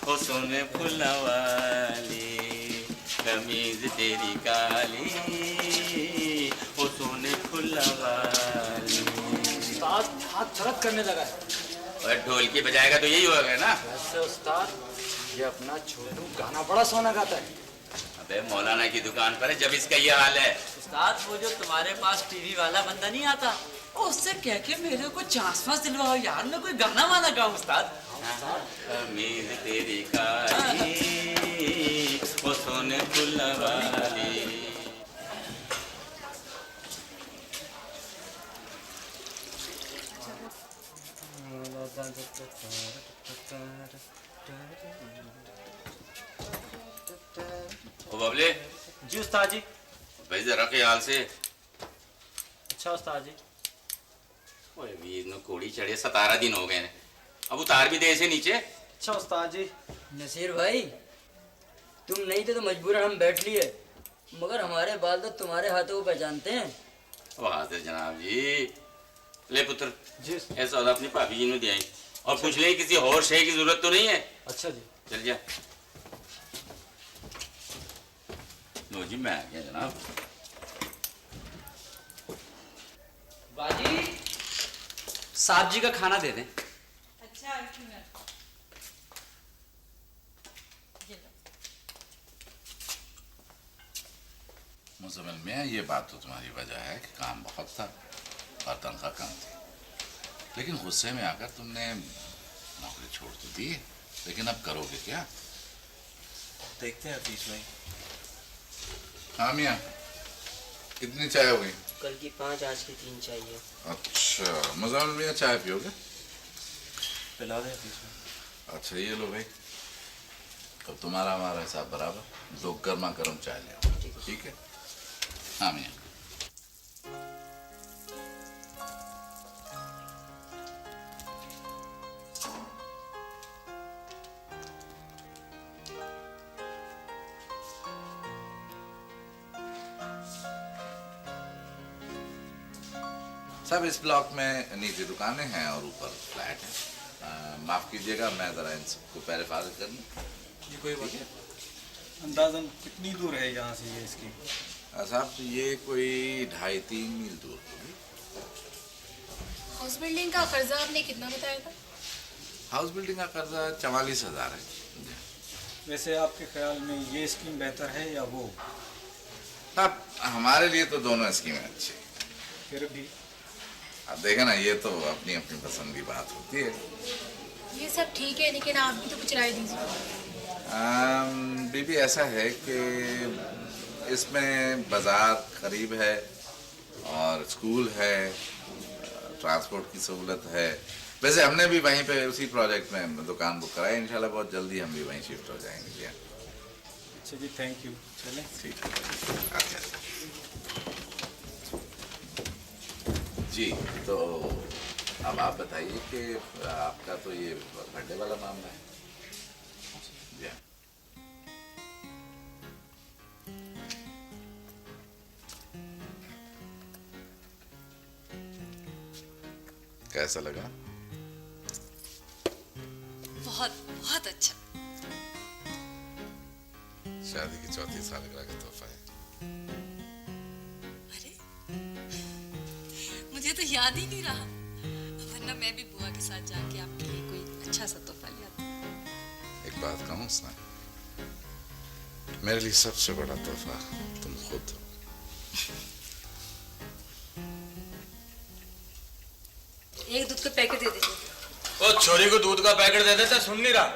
Speaker 11: ओ सोने फुल वाली, कमीज तेरी काली ओ सोने फुल वाली।
Speaker 9: उस्ताद हाथ थरक करने लगा है।
Speaker 11: और ढोलकी बजाएगा तो यही होगा ना?
Speaker 9: वैसे उस्ताद, ये अपना छोटू गाना बड़ा सोना गाता है।
Speaker 11: अबे मौलाना की दुकान पर है जब इसका ये हाल है।
Speaker 10: उस्ताद, वो जो तुम्हारे पास टीवी वाला बंदा नहीं आता, उससे कह के मेरे को चांस दिलवाओ यार, मैं कोई गाना वाना गाऊं उस्ताद।
Speaker 11: कमीज तेरी काली ओ सोने फुल वाली। ओ बबले।
Speaker 10: जी उस्ताद जी।
Speaker 11: भाई जरा ख्याल से।
Speaker 10: अच्छा उस्ताद जी।
Speaker 11: ओए वीर नु कोड़ी चढ़े 17 दिन हो गए ने, अब उतार भी दे इसे नीचे।
Speaker 10: अच्छा उस्ताद जी।
Speaker 12: नसीर भाई, तुम नहीं थे तो मजबूरन हम बैठ लिए, मगर हमारे बाल तो तुम्हारे हाथों को पहचानते हैं।
Speaker 11: ओ हाजिर जनाब जी। ले पुत्र
Speaker 10: जी।
Speaker 11: ऐसा सौदा अपनी भाभी जी ने दिया और पूछ ले किसी और शे की जरूरत तो नहीं है।
Speaker 10: अच्छा जी।
Speaker 11: चल जा। लो जी मैं आ गया जनाब।
Speaker 10: बाजी, साहब जी का खाना दे दें।
Speaker 7: अच्छा
Speaker 1: मुजम्मिल मियाँ, ये बात तो तुम्हारी वजह है कि काम बहुत था और तनख्वाह कम थी, लेकिन गुस्से में आकर तुमने नौकरी छोड़ तो दी, लेकिन अब करोगे क्या?
Speaker 4: देखते हैं हफीज भाई।
Speaker 1: हाँ मियाँ, कितनी चाय हो गई?
Speaker 12: कल की 5, आज की 3 चाहिए।
Speaker 1: अच्छा मुजम्मिल मियाँ, चाय पियोगे?
Speaker 4: पिला दे हफीज भाई।
Speaker 1: अच्छा ये लो भाई, अब तुम्हारा हमारा हिसाब बराबर, 2 गर्मा गर्म चाय ले आओ, ठीक है? हाँ मियाँ। सब इस ब्लॉक में नीचे दुकानें हैं और ऊपर फ्लैट है। माफ कीजिएगा, मैं जरा इन सबको पहले फारिग कर लूं।
Speaker 13: जी कोई बात नहीं। अंदाजन कितनी दूर है यहाँ से ये इसकी?
Speaker 1: साहब तो ये कोई 2.5-3 मील दूर होगी।
Speaker 14: हाउस बिल्डिंग का कर्जा आपने कितना बताया था?
Speaker 1: हाउस बिल्डिंग का कर्जा 44,000 है।
Speaker 13: वैसे आपके ख्याल में ये स्कीम बेहतर है या वो?
Speaker 1: अब हमारे लिए तो दोनों स्कीमें अच्छी।
Speaker 13: फिर भी
Speaker 1: अब देखा ना, ये तो अपनी अपनी पसंद की बात होती है।
Speaker 14: ये सब ठीक है, लेकिन आप भी तो कुछ राय दीजिए।
Speaker 1: बीबी, ऐसा है कि इसमें बाजार करीब है और स्कूल है, ट्रांसपोर्ट की सहूलत है। वैसे हमने भी वहीं पे उसी प्रोजेक्ट में दुकान बुक कराई, इंशाल्लाह बहुत जल्दी हम भी वहीं शिफ्ट हो जाएंगे भैया।
Speaker 13: अच्छा जी, थैंक यू। चलें?
Speaker 1: ठीक है। अच्छा जी, तो अब आप बताइए कि आपका तो ये बर्थडे वाला मामला है। जी कैसा लगा?
Speaker 14: बहुत बहुत अच्छा।
Speaker 1: शादी की चौथी सालगिरह का तोहफा है।
Speaker 14: अरे, मुझे तो याद ही नहीं रहा, वरना मैं भी बुआ के साथ जाके आपके लिए कोई अच्छा सा तोहफा ले आती।
Speaker 1: एक बात कहूं उसने, मेरे लिए सबसे बड़ा तोहफा तुम खुद हो।
Speaker 14: एक दूध का पैकेट दे दीजिए।
Speaker 9: ओ छोरी को दूध का पैकेट दे देते, सुन नहीं रहा।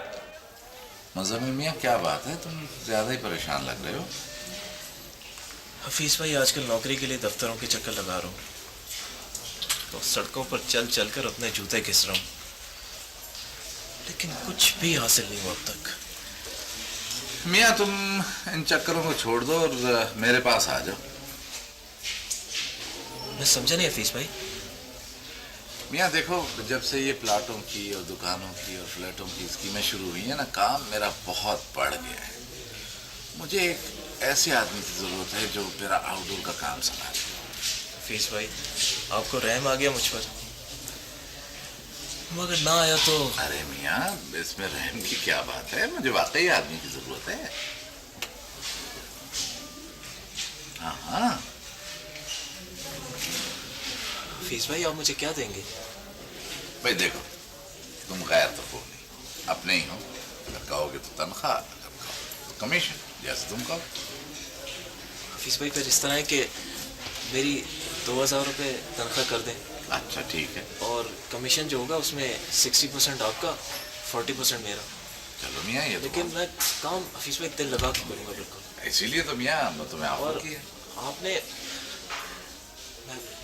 Speaker 1: मुज़म्मिल मियां, क्या बात है, तुम ज्यादा ही परेशान लग रहे हो।
Speaker 4: हफीज भाई, आजकल नौकरी के लिए दफ्तरों के चक्कर लगा रहा हूँ, तो सड़कों पर चल चल कर अपने जूते घिस रहा हूँ, लेकिन कुछ भी हासिल नहीं हुआ अब तक।
Speaker 1: मियां, तुम इन चक्करों को छोड़ दो और मेरे पास आ जाओ।
Speaker 4: मैं समझा नहीं हफीज भाई।
Speaker 1: मियां देखो, जब से ये प्लाटों की और दुकानों की और फ्लैटों की स्कीमें शुरू हुई है ना, काम मेरा बहुत बढ़ गया है। मुझे एक ऐसे आदमी की जरूरत है जो मेरा आउटडोर का काम संभाले।
Speaker 4: हफीज भाई, आपको रहम आ गया मुझ पर, मगर ना आया तो।
Speaker 1: अरे मियां, इसमें रहम की क्या बात है, मुझे वाकई आदमी की जरूरत है। हाँ हाँ।
Speaker 4: हफीज भाई, आप मुझे क्या देंगे?
Speaker 1: भाई देखो, तुम गैर तो हो नहीं, अपने ही हो। अगर कहोगे तो तनख्वाह, अगर कहोगे तो कमीशन, जैसे तुम कहो।
Speaker 4: हफीज भाई, फिर इस तरह है कि मेरी 2000 रुपये तनख्वाह कर दें।
Speaker 1: अच्छा ठीक है।
Speaker 4: और कमीशन जो होगा उसमें 60% आपका, 40% मेरा।
Speaker 1: चलो मियां, ये
Speaker 4: लेकिन मैं काम हफीज भाई दिल लगा के करूँगा बिल्कुल।
Speaker 1: इसीलिए तो मियां मैं तुम्हें ऑफर किया।
Speaker 4: आपने,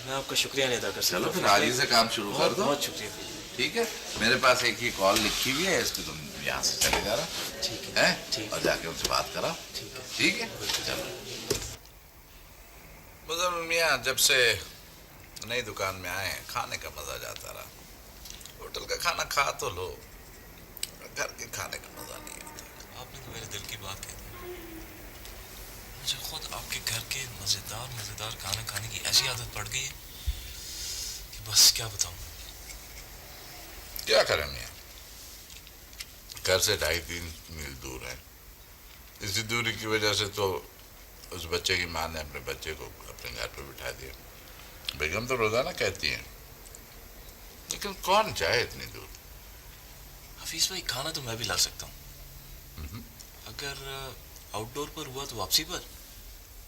Speaker 4: मैं आपका शुक्रिया नहीं अदा कर सकता।
Speaker 1: चलो फिर आज ही से काम शुरू कर दो।
Speaker 4: बहुत शुक्रिया।
Speaker 1: ठीक है, मेरे पास एक ही कॉल लिखी हुई है, इस पे तुम यहाँ से चले जा रहा।
Speaker 4: ठीक
Speaker 1: है?
Speaker 4: ठीक।
Speaker 1: और जाके उनसे बात करा।
Speaker 4: ठीक है।
Speaker 1: ठीक है, चलो। मुज़म्मिल मियां, जब से नई दुकान में आए, खाने का मजा जाता रहा। होटल का खाना खा तो लो, घर के खाने का मजा नहीं आता।
Speaker 4: आपने तो मेरे दिल की बात कही। मुझे खुद आपके घर के मजेदार खाना खाने की ऐसी आदत पड़ गई है कि बस क्या बताऊं।
Speaker 1: क्या करें मियां, घर से 2.5-3 मील दूर है। इसी दूरी की वजह से तो उस बच्चे की माँ ने अपने बच्चे को अपने घर पर बिठा दिया। बेगम तो रोजाना कहती है, लेकिन कौन जाए इतनी दूर।
Speaker 4: हफीज भाई, खाना तो मैं भी ला सकता हूँ, अगर आउटडोर पर हुआ तो वापसी पर,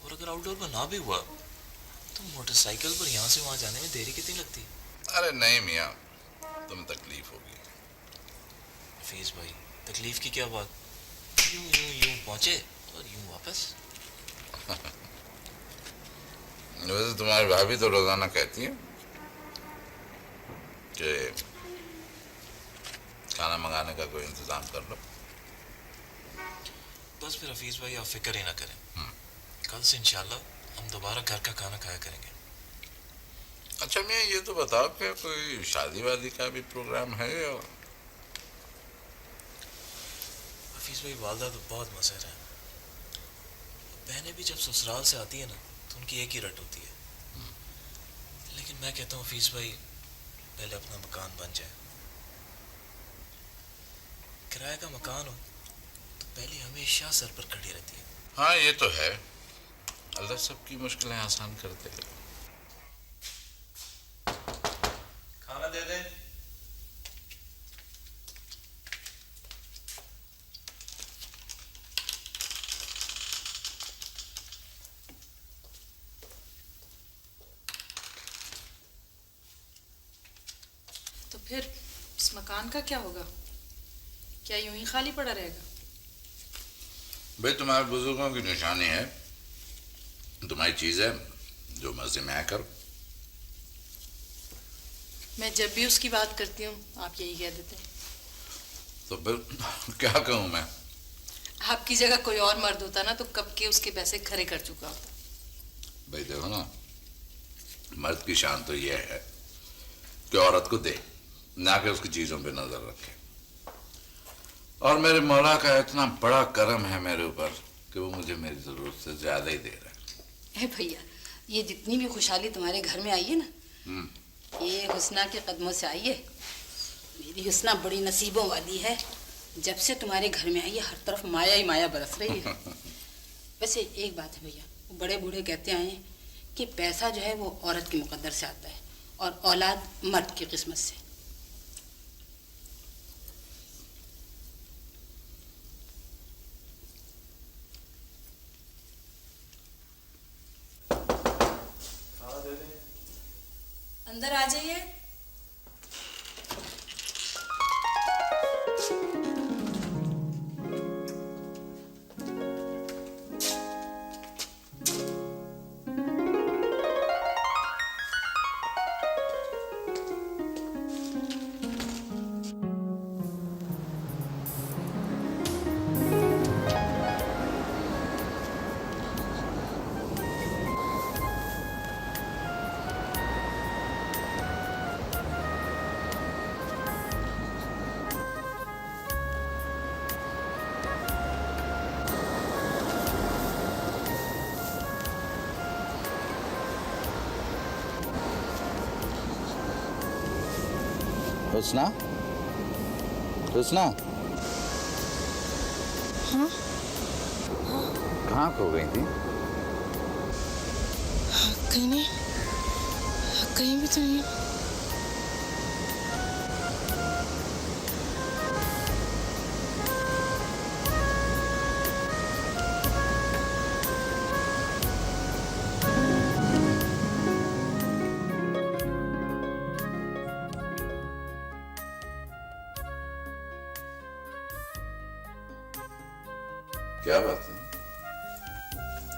Speaker 4: और अगर आउटडोर पर ना भी हुआ तो मोटरसाइकिल पर यहाँ से वहाँ जाने में देरी कितनी लगती है?
Speaker 1: अरे नहीं मियाँ, तुम्हें तकलीफ होगी।
Speaker 4: हफीज भाई, तकलीफ की क्या बात, यूं पहुंचे और यूं वापस।
Speaker 1: वैसे तुम्हारी भाभी तो रोजाना कहती है कि खाना मंगाने का कोई इंतजाम कर लो।
Speaker 4: बस फिर हफीज भाई, आप फिक्र ही ना करें, कल से इंशाल्लाह हम दोबारा घर का खाना खाया करेंगे।
Speaker 1: अच्छा मैं ये तो बताओ कि कोई शादी वादी का भी प्रोग्राम है? और
Speaker 4: हफीज भाई, वालदा तो बहुत मशहूर है। बहनें भी जब ससुराल से आती है ना, तो उनकी एक ही रट होती है। लेकिन मैं कहता हूँ हफीज भाई, पहले अपना मकान बन जाए। किराए का मकान हो तो पहले हमेशा सर पर खड़ी रहती है।
Speaker 1: हाँ ये तो है, अल्लाह सबकी मुश्किलें आसान कर दे।
Speaker 4: खाना दे दे।
Speaker 7: फिर इस मकान का क्या होगा? क्या यूं ही खाली पड़ा रहेगा?
Speaker 1: भाई तुम्हारे बुजुर्गों की निशानी है, तुम्हारी चीज है, जो मर्जी में आकर।
Speaker 7: मैं जब भी उसकी बात करती हूँ आप यही कह देते हैं।
Speaker 1: तो फिर क्या कहूँ मैं?
Speaker 7: आपकी जगह कोई और मर्द होता ना तो कब के उसके पैसे खरे कर चुका होता।
Speaker 1: भाई देखो ना, मर्द की शान तो यह है कि औरत को दे, ना कि उसकी चीजों पे नजर रखे। और मेरे मौला का इतना बड़ा करम है मेरे ऊपर कि वो मुझे मेरी जरूरत से ज्यादा ही दे रहा है।
Speaker 5: ए भैया, ये जितनी भी खुशहाली तुम्हारे घर में आई है ना, ये हुस्ना के कदमों से आई है। मेरी हुस्ना बड़ी नसीबों वाली है। जब से तुम्हारे घर में आई है हर तरफ माया ही माया बरस रही है। वैसे एक बात है भैया, वो बड़े बूढ़े कहते आए हैं कि पैसा जो है वो औरत के मुकद्दर से आता है और औलाद मर्द की किस्मत से।
Speaker 7: अंदर आ जाइए।
Speaker 1: हुस्ना, हुस्ना,
Speaker 7: हाँ?
Speaker 1: कहाँ खो गई थी?
Speaker 7: कहीं नहीं, कहीं भी तो नहीं।
Speaker 1: क्या बात है?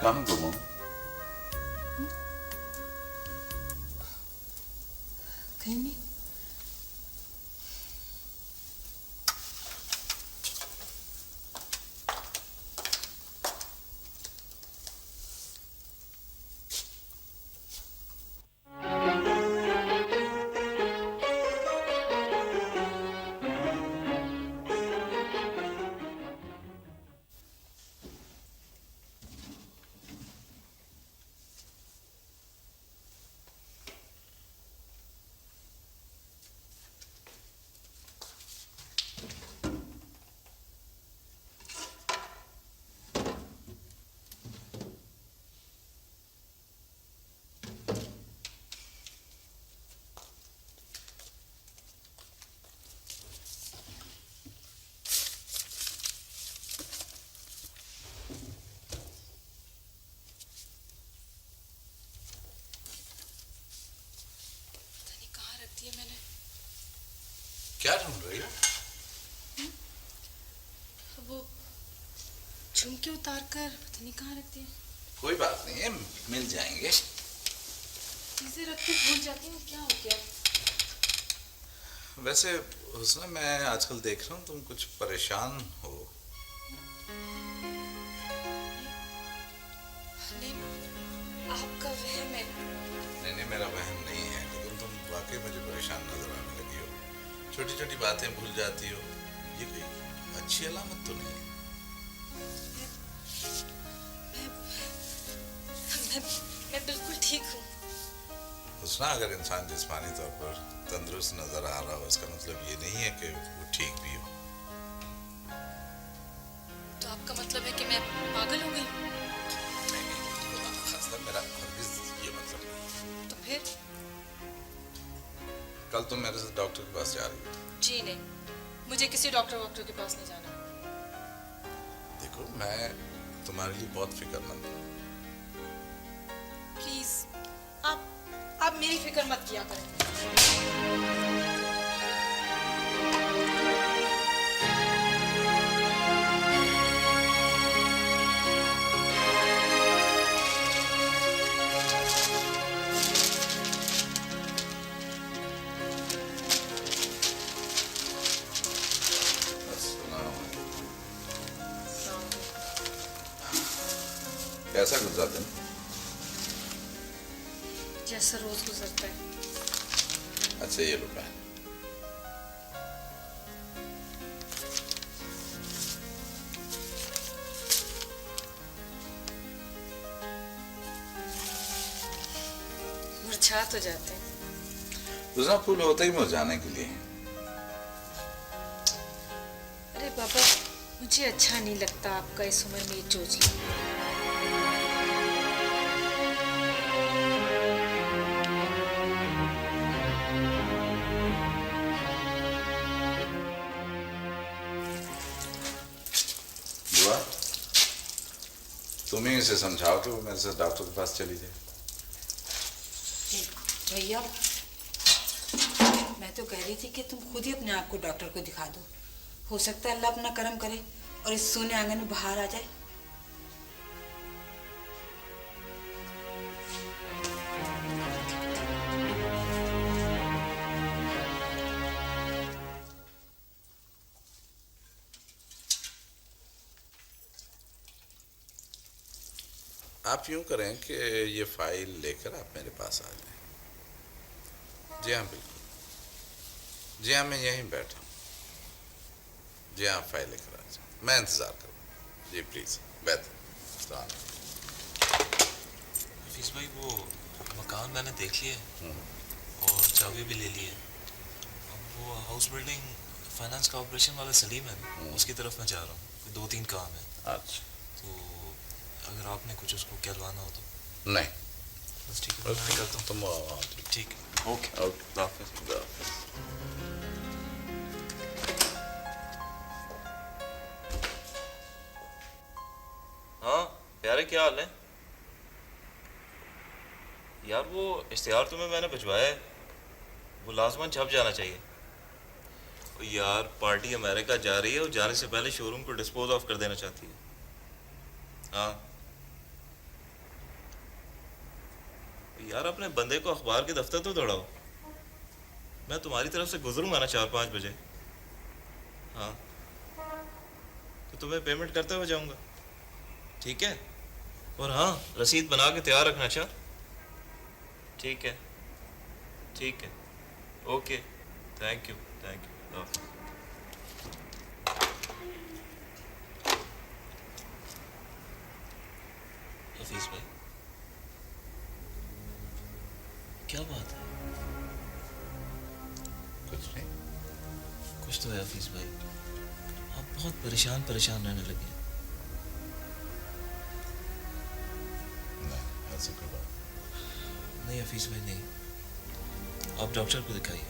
Speaker 1: कहाँ गुम हो?
Speaker 7: कहीं नहीं। मैंने
Speaker 1: क्या ढूंढ रही हो?
Speaker 7: वो झुमके उतार कर पता नहीं कहाँ रख दिए।
Speaker 1: कोई बात नहीं है, मिल जाएंगे।
Speaker 7: चीजें रख के भूल जाती हूँ, क्या हो गया?
Speaker 1: वैसे हुस्ना, मैं आजकल देख रहा हूँ तुम कुछ परेशान हो।
Speaker 7: नहीं, आपका वहम है।
Speaker 1: नहीं, मेरा वहम नहीं है, लेकिन तुम वाकई मुझे परेशान नजर आने लगी हो। छोटी छोटी बातें भूल जाती हो, ये कोई अच्छी अलामत तो नहीं है।
Speaker 7: मैं बिल्कुल ठीक हूँ।
Speaker 1: हुस्ना, अगर इंसान जिस्मानी तौर पर तंदुरुस्त नजर आ रहा हो, इसका मतलब ये नहीं है कि वो ठीक भी हो।
Speaker 7: तो आपका मतलब है कि मैं पागल हो गई?
Speaker 1: नहीं, खुदा न खास्ता, मेरा हरगिज़ ये मतलब नहीं।
Speaker 7: तो फिर?
Speaker 1: कल तुम मेरे साथ डॉक्टर के पास जा रही हो?
Speaker 7: जी नहीं, मुझे किसी डॉक्टर के पास नहीं जाना।
Speaker 1: देखो, मैं तुम्हारे लिए बहुत फिक्रमंद हूँ।
Speaker 7: प्लीज, आप मेरी फिक्र मत किया करें।
Speaker 1: कैसा गुजरा दिन?
Speaker 7: जैसा रोज गुजरता है।
Speaker 1: अच्छा ये रुका है।
Speaker 7: मुरझा तो जाते हैं।
Speaker 1: दूसरा फूल होता ही मुरझाने के लिए।
Speaker 7: अरे पापा, मुझे अच्छा नहीं लगता आपका इस उम्र में ये चोचला।
Speaker 1: बुआ, तुम ही इसे समझाओ कि वो मेरे साथ डॉक्टर के पास चली जाए।
Speaker 5: भैया, मैं तो कह रही थी कि तुम खुद ही अपने आप को डॉक्टर को दिखा दो। हो सकता है अल्लाह अपना करम करे और इस सोने आंगन में बाहर आ जाए।
Speaker 1: आप यूं करें कि ये फाइल लेकर आप मेरे पास आ जाएं। जी हाँ बिल्कुल। जी हाँ, मैं यहीं बैठा हूँ। जी हाँ, फाइल लेकर आ जाएं, मैं इंतजार करूँ। जी प्लीज बैठ।
Speaker 4: हफीज भाई, वो मकान मैंने देख लिया और चाबी भी ले ली है। अब वो हाउस बिल्डिंग फाइनेंस कॉर्पोरेशन वाला सलीम है, उसकी तरफ मैं जा रहा हूँ। 2-3 काम है।
Speaker 1: अच्छा,
Speaker 4: तो अगर आपने कुछ उसको कहलवाना हो तो।
Speaker 1: नहीं
Speaker 4: बस ठीक है, मैं निकलता हूँ।
Speaker 1: तुम
Speaker 4: ठीक है, ओके ओके। हाँ प्यारे, क्या हाल है यार? वो इश्तिहार तुम्हें मैंने भिजवाया है, वो लाजमन छप जाना चाहिए। ओ यार, पार्टी अमेरिका जा रही है और जाने से पहले शोरूम को डिस्पोज ऑफ कर देना चाहती है। हाँ यार, अपने बंदे को अखबार के दफ्तर तो दौड़ाओ। मैं तुम्हारी तरफ से गुजरूंगा ना 4-5 बजे। हाँ तो तुम्हें पेमेंट करते हुए जाऊंगा, ठीक है? और हाँ, रसीद बना के तैयार रखना। अच्छा ठीक है, ठीक है, ओके, थैंक यू। हफीज भाई, क्या बात है?
Speaker 1: कुछ नहीं।
Speaker 4: कुछ तो है हफीज भाई, आप बहुत परेशान रहने लगे।
Speaker 1: नहीं, ऐसा कोई बात
Speaker 4: नहीं हफीज भाई, नहीं, आप डॉक्टर को दिखाइए।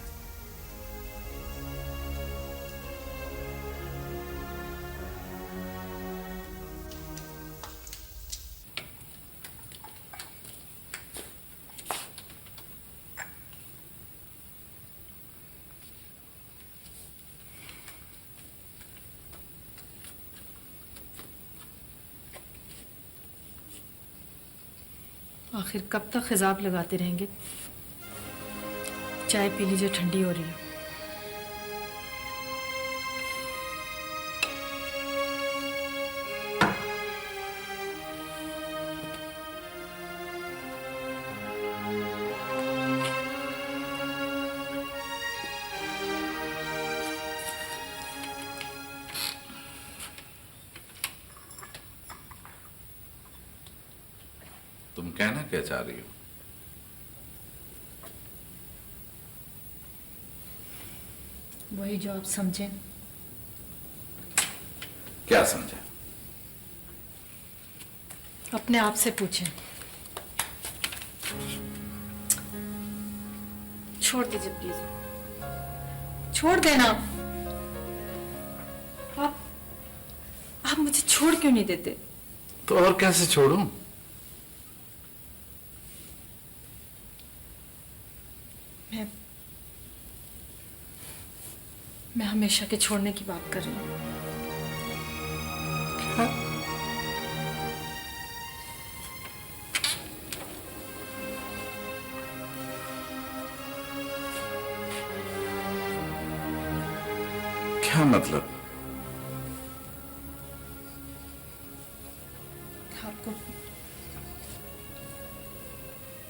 Speaker 7: आखिर कब तक खिजाब लगाते रहेंगे? चाय पी लीजिए, ठंडी हो रही है।
Speaker 1: तुम कहना क्या चाह रही हो?
Speaker 7: वही जो आप समझें।
Speaker 1: क्या समझा?
Speaker 7: अपने आप से पूछें। छोड़ दीजिए प्लीज, छोड़ देना। आप मुझे छोड़ क्यों नहीं देते?
Speaker 1: तो और कैसे छोड़ूं?
Speaker 7: मैं हमेशा के छोड़ने की बात कर रही हूँ।
Speaker 1: क्या मतलब?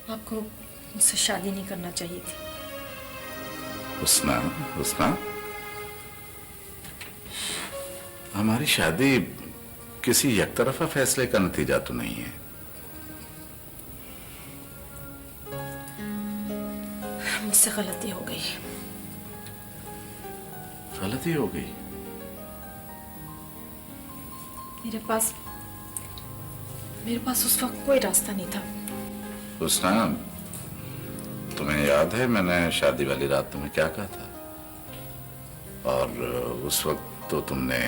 Speaker 7: आपको मुझसे शादी नहीं करना चाहिए थी।
Speaker 1: हुस्ना, हुस्ना, हमारी शादी किसी एक तरफा फैसले का नतीजा तो नहीं है।
Speaker 7: मुझसे गलती हो गई।
Speaker 1: गलती हो गई?
Speaker 7: मेरे पास उस वक्त कोई रास्ता नहीं था।
Speaker 1: हुस्ना, तुम्हें याद है मैंने शादी वाली रात तुम्हें क्या कहा था? और उस वक्त तो तुमने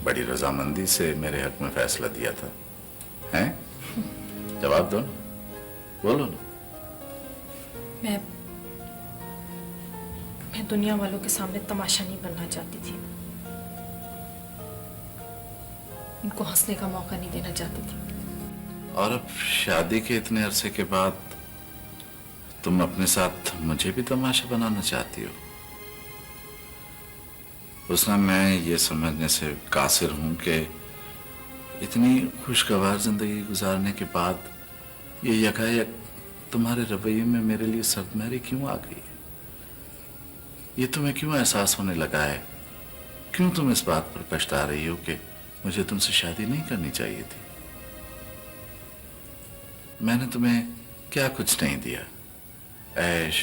Speaker 1: बड़ी रजामंदी से मेरे हक में फैसला दिया था, हैं? जवाब दो ना, बोलो ना।
Speaker 7: मैं दुनिया वालों के सामने तमाशा नहीं बनना चाहती थी, उनको हंसने का मौका नहीं देना चाहती थी।
Speaker 1: और अब शादी के इतने अरसे के बाद तुम अपने साथ मुझे भी तमाशा बनाना चाहती हो? हुस्ना, मैं ये समझने से कासिर हूं कि इतनी खुशगवार जिंदगी गुजारने के बाद ये यकायक तुम्हारे रवैये में मेरे लिए सर्दमहरी क्यों आ गई है? ये तुम्हें क्यों एहसास होने लगा है? क्यों तुम इस बात पर पछता रही हो कि मुझे तुमसे शादी नहीं करनी चाहिए थी? मैंने तुम्हें क्या कुछ नहीं दिया? ऐश,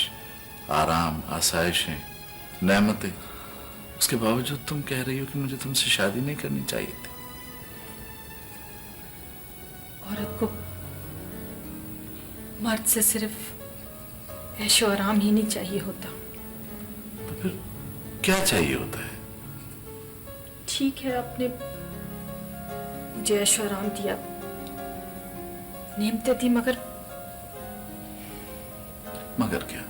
Speaker 1: आराम, आसाइशें, नेमतें, उसके बावजूद तुम कह रही हो कि मुझे तुमसे शादी नहीं करनी चाहिए थी।
Speaker 7: औरत को मर्द से सिर्फ ऐशो आराम ही नहीं चाहिए होता।
Speaker 1: तो फिर क्या चाहिए होता है?
Speaker 7: ठीक है, आपने मुझे ऐशो आराम दिया, नेमतें दी, मगर
Speaker 1: क्या?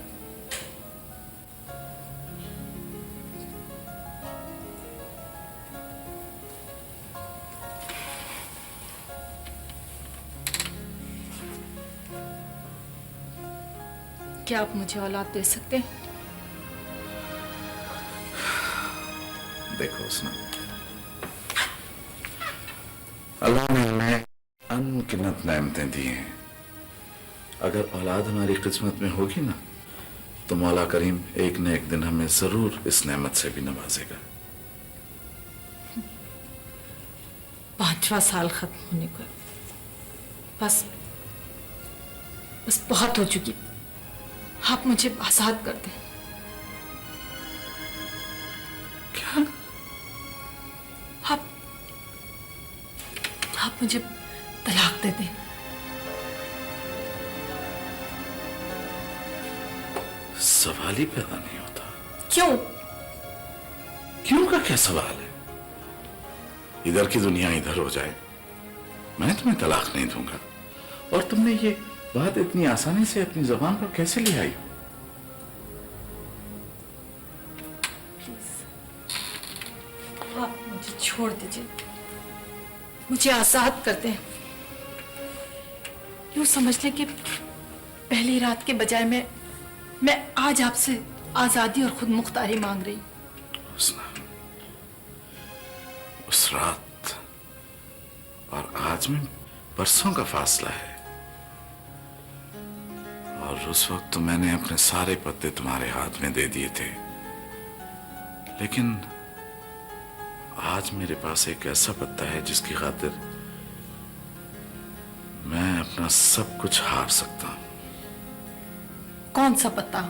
Speaker 7: क्या आप मुझे औलाद दे सकते हैं?
Speaker 1: देखो हुस्ना, अल्लाह ने हमें अनगिनत नेमतें दी हैं। अगर औलाद हमारी किस्मत में होगी ना, तो मौला करीम एक न एक दिन हमें जरूर इस नेमत से भी नवाजेगा।
Speaker 7: 5वां साल खत्म होने को, बस बहुत हो चुकी। आप मुझे आजाद कर दें।
Speaker 1: क्या?
Speaker 7: आप मुझे तलाक दे दें।
Speaker 1: सवाल ही पैदा नहीं होता।
Speaker 7: क्यों?
Speaker 1: क्यों का क्या सवाल है? इधर की दुनिया इधर हो जाए, मैं तुम्हें तलाक नहीं दूंगा। और तुमने ये बात इतनी आसानी से अपनी जुबान पर कैसे ले आई?
Speaker 7: आप मुझे छोड़ दीजिए, मुझे आजाद कर दें। यूं समझ लें कि पहली रात के बजाय मैं आज आपसे आजादी और खुद मुख्तारी मांग रही।
Speaker 1: उस रात और आज में बरसों का फासला है, और उस वक्त तो मैंने अपने सारे पत्ते तुम्हारे हाथ में दे दिए थे। लेकिन आज मेरे पास एक ऐसा पत्ता है जिसकी खातिर मैं अपना सब कुछ हार सकता हूं।
Speaker 7: कौन सा पत्ता?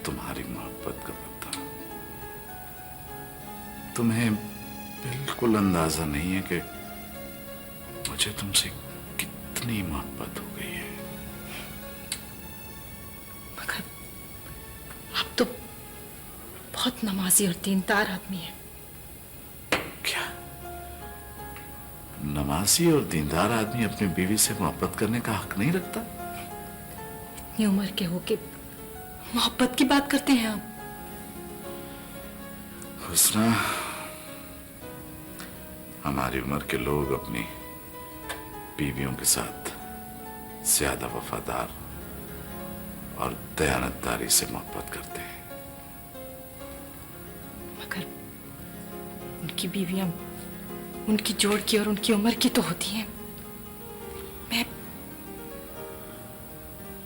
Speaker 1: तुम्हारी मोहब्बत का पत्ता। तुम्हें बिल्कुल अंदाजा नहीं है कि मुझे तुमसे कितनी मोहब्बत हो गई है।
Speaker 7: मगर आप तो बहुत नमाजी और दीनदार आदमी हैं।
Speaker 1: क्या नमाजी और दीनदार आदमी अपनी बीवी से मोहब्बत करने का हक नहीं रखता?
Speaker 7: इतनी उम्र के होके मोहब्बत की बात करते हैं आप?
Speaker 1: हुस्ना, हमारी उम्र के लोग अपनी बीवियों के साथ ज्यादा वफादार और दयानतदारी से मोहब्बत करते हैं।
Speaker 7: मगर उनकी बीवियां उनकी जोड़ की और उनकी उम्र की तो होती हैं। मैं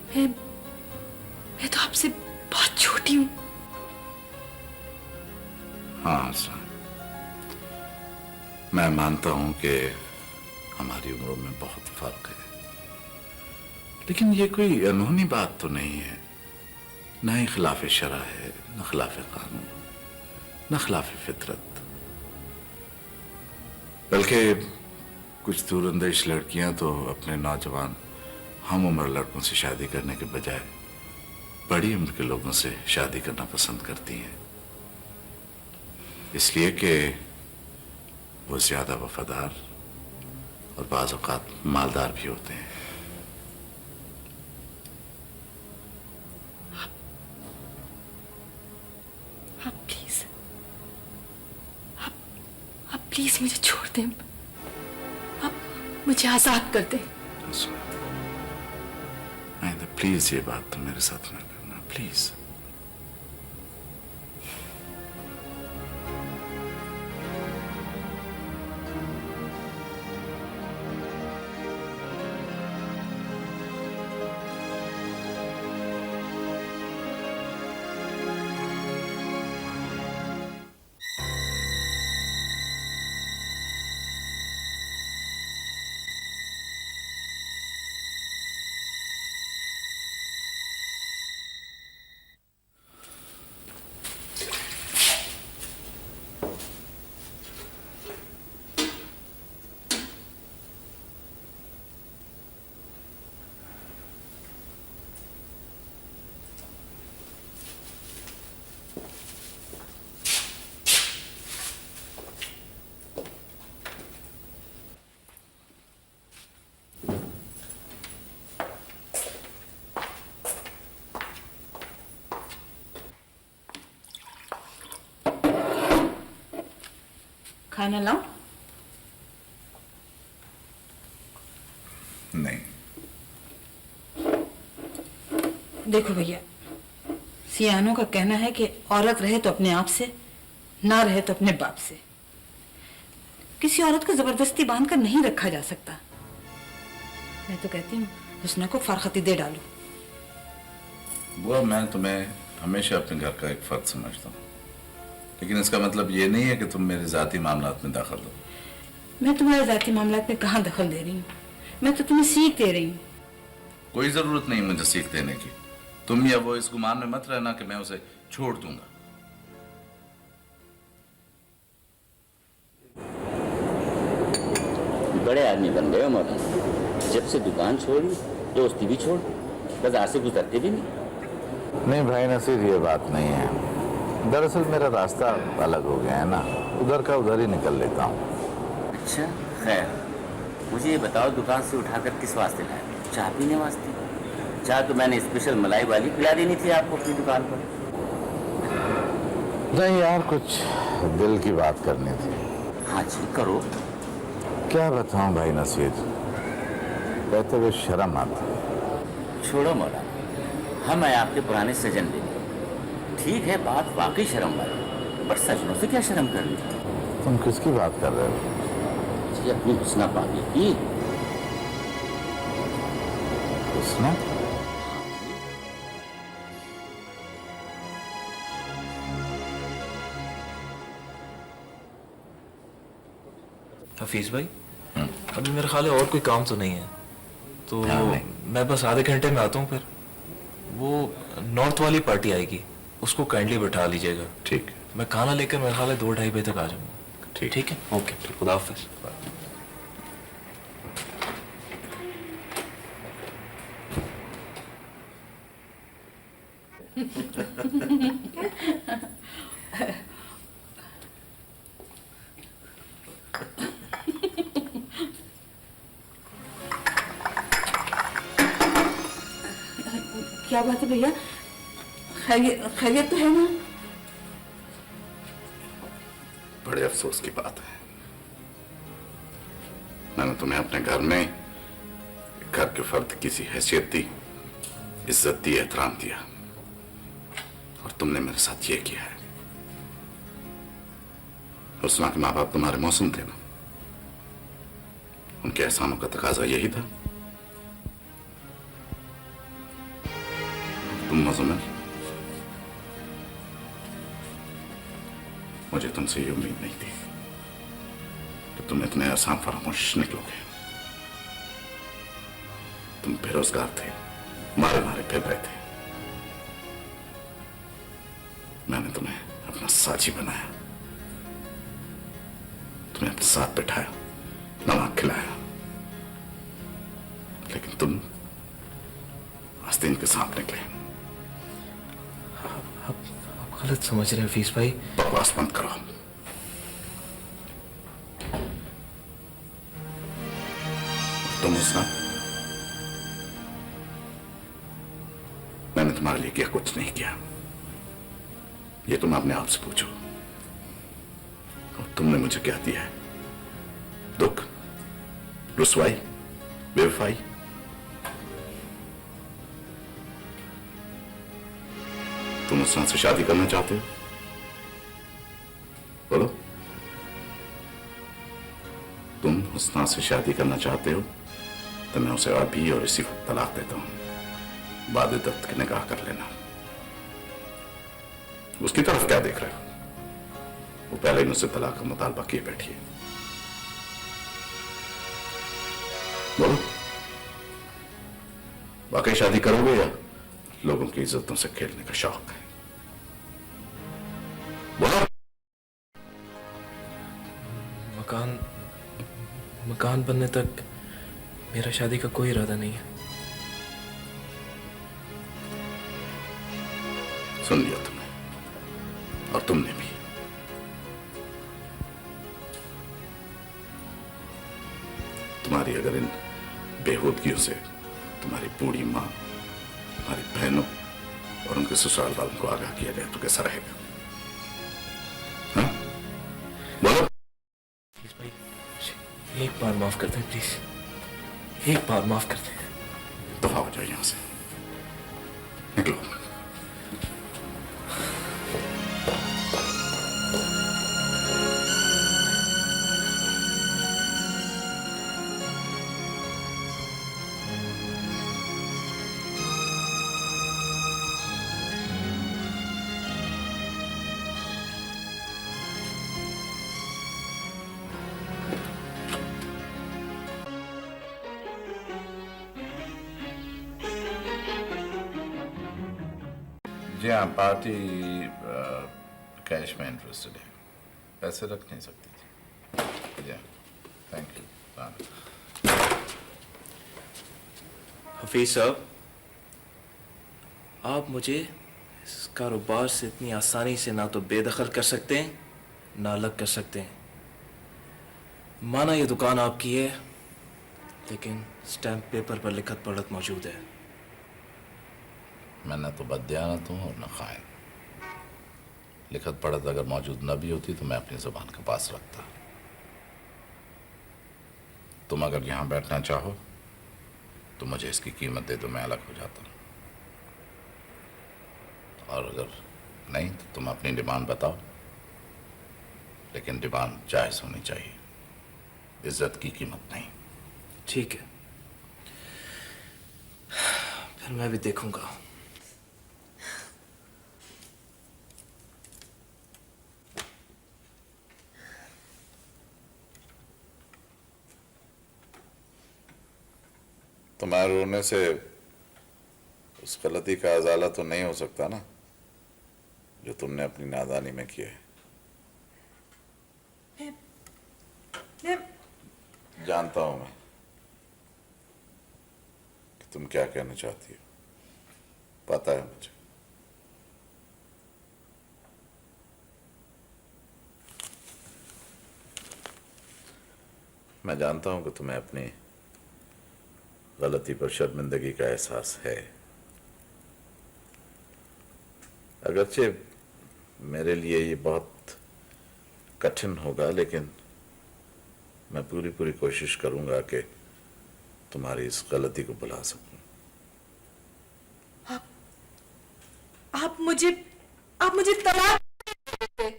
Speaker 7: मैं मैं तो आपसे बहुत छोटी हूँ।
Speaker 1: हाँ सर, मैं मानता हूं कि हमारी उम्रों में बहुत फर्क है, लेकिन ये कोई अनहोनी बात तो नहीं है। न ही खिलाफ शरा है, न खिलाफ कानून, न खिलाफ फितरत। बल्कि कुछ दूरंदेश लड़कियां तो अपने नौजवान हम उम्र लड़कों से शादी करने के बजाय बड़ी उम्र के लोगों से शादी करना पसंद करती हैं, इसलिए कि वो ज्यादा वफादार और बाज़ औक़ात मालदार भी होते हैं।
Speaker 7: आप प्लीज मुझे छोड़ दें। आप मुझे आजाद कर दें।
Speaker 1: प्लीज ये बात तो मेरे साथ ना करना, प्लीज।
Speaker 5: खाना लाऊं?
Speaker 1: नहीं।
Speaker 5: देखो भैया, सियानों का कहना है कि औरत रहे तो अपने आप से, ना रहे तो अपने बाप से। किसी औरत को जबरदस्ती बांधकर नहीं रखा जा सकता। मैं तो कहती हूँ हुस्ना को फारखती दे डालो।
Speaker 1: बुआ, मैं तुम्हें हमेशा अपने घर का एक फर्द समझता हूँ, लेकिन इसका मतलब ये नहीं है कि तुम मेरे जाती मामलात में दखल दो।
Speaker 5: मैं तुम्हारे जाती मामलात में कहाँ दखल दे रही हूँ? मैं तो तुम्हें सीख दे रही हूँ।
Speaker 1: कोई जरूरत नहीं मुझे सीख देने की। तुम या वो इस गुमान में मत रहना कि मैं उसे छोड़ दूंगा।
Speaker 11: बड़े आदमी बन गए हो मौलाना। जब से दुकान छोड़ी दोस्ती भी छोड़, बाजार से गुजरते भी नहीं।
Speaker 1: नहीं भाई नसीर, ये बात नहीं है। दरअसल मेरा रास्ता अलग हो गया है ना, उधर का उधर ही निकल लेता हूँ।
Speaker 11: अच्छा खैर, मुझे ये बताओ दुकान से उठाकर किस वास्ते लाए? चाय पीने वास्ते? चाय तो मैंने स्पेशल मलाई वाली पिला देनी थी आपको अपनी दुकान पर।
Speaker 1: नहीं यार, कुछ दिल की बात करनी थी।
Speaker 11: हाँ जी करो।
Speaker 1: क्या बताऊं भाई नसीर, कहते हुए शर्म आती।
Speaker 11: छोड़ो मौलाना, हम आए आपके पुराने सजन लेने। ठीक है बात वाकई शर्म वाली, पर सजनों से क्या शर्म करनी?
Speaker 1: तुम किसकी बात कर रहे हो?
Speaker 11: जी अपनी हुस्ना पानी की।
Speaker 1: हुस्ना?
Speaker 4: हफीज भाई, अभी मेरे ख्याल है और कोई काम तो नहीं है, तो मैं बस आधे घंटे में आता हूँ। फिर वो नॉर्थ वाली पार्टी आएगी, उसको काइंडली बैठा लीजिएगा।
Speaker 1: ठीक।
Speaker 4: मैं खाना लेकर मेरे ख्याल है 2-2:30 बजे तक आ जाऊंगा। ठीक है, ओके, खुदा हाफिज।
Speaker 5: क्या बात है भैया? खैरियत तो है ना?
Speaker 1: बड़े अफसोस की बात है, मैंने तुम्हें अपने घर में घर के फर्द की सी हैसियत दी, इज्जत दी, एहतराम दिया, और तुमने मेरे साथ ये किया है। हुस्ना के माँ बाप तुम्हारे मौसम थे ना, उनके एहसानों का तकाजा यही था। तुम मुजम्मिल, मुझे तुमसे ये उम्मीद नहीं थी कि तुम इतने आसान फरामोश निकलोगे। तुम बेरोजगार थे, मारे मारे फिर रहे थे। मैंने तुम्हें अपना साथी बनाया, तुम्हें अपने साथ बैठाया, नमक खिलाया, लेकिन तुम आस्तीन के सांप निकले।
Speaker 4: आप गलत समझ रहे हैं हफीज भाई।
Speaker 1: बकवास बंद करो। तुम उसना, मैंने तुम्हारे लिए क्या कुछ नहीं किया, ये तुम अपने आप से पूछो। और तुमने मुझे क्या दिया है? दुख, रुसवाई, बेवफाई। तुम उसना से शादी करना चाहते हो? बोलो, तुम उसना से शादी करना चाहते हो तो मैं उसे अभी और इसी वक्त तलाक देता हूं। बादिदत की निगाह कर लेना। उसकी तरफ क्या देख रहे हो? वो पहले ही मुझसे तलाक का मुतालबा किए बैठी है। बोलो, वाकई शादी करोगे या लोगों की इज्जतों से खेलने का शौक है? बोलो।
Speaker 4: मकान बनने तक मेरा शादी का कोई इरादा नहीं है।
Speaker 1: सुन लिया तुमने, और तुमने भी। तुम्हारी अगर इन बेहूदगियों से तुम्हारी बूढ़ी माँ, तुम्हारी बहनों और उनके ससुराल वालों को आगाह किया जाए तो कैसा रहेगा? हाँ? बोलो।
Speaker 4: एक बार माफ कर दें प्लीज, एक बार माफ कर दें।
Speaker 1: दफा हो जाओ यहां से, निकलो। जी हाँ, पार्टी कैश में इंटरेस्टेड है, पैसे रख नहीं सकती थी। जी थैंक यू।
Speaker 4: हफीज साहब, आप मुझे इस कारोबार से इतनी आसानी से ना तो बेदखल कर सकते हैं ना अलग कर सकते हैं। माना ये दुकान आपकी है, लेकिन स्टैम्प पेपर पर लिखत पढ़त मौजूद है।
Speaker 1: मैं न तो बददियानत हूँ और न खाइन। लिखत पढ़त अगर मौजूद न भी होती तो मैं अपनी जुबान के पास रखता। तुम अगर यहाँ बैठना चाहो तो मुझे इसकी कीमत दे दो, मैं अलग हो जाता हूँ। और अगर नहीं तो तुम अपनी डिमांड बताओ, लेकिन डिमांड जायज़ होनी चाहिए, इज्जत की कीमत नहीं।
Speaker 4: ठीक है, फिर मैं भी देखूंगा।
Speaker 1: तुम्हारे रोने से उस गलती का अजाला तो नहीं हो सकता ना, जो तुमने अपनी नादानी में किया है। जानता हूं मैं कि तुम क्या कहना चाहती हो, पता है मुझे। मैं जानता हूं कि तुम्हें अपनी गलती पर शर्मिंदगी का एहसास है। अगरचे मेरे लिए ये बहुत कठिन होगा, लेकिन मैं पूरी कोशिश करूंगा कि तुम्हारी इस गलती को भुला सकूं।
Speaker 8: आप मुझे तलाक देते।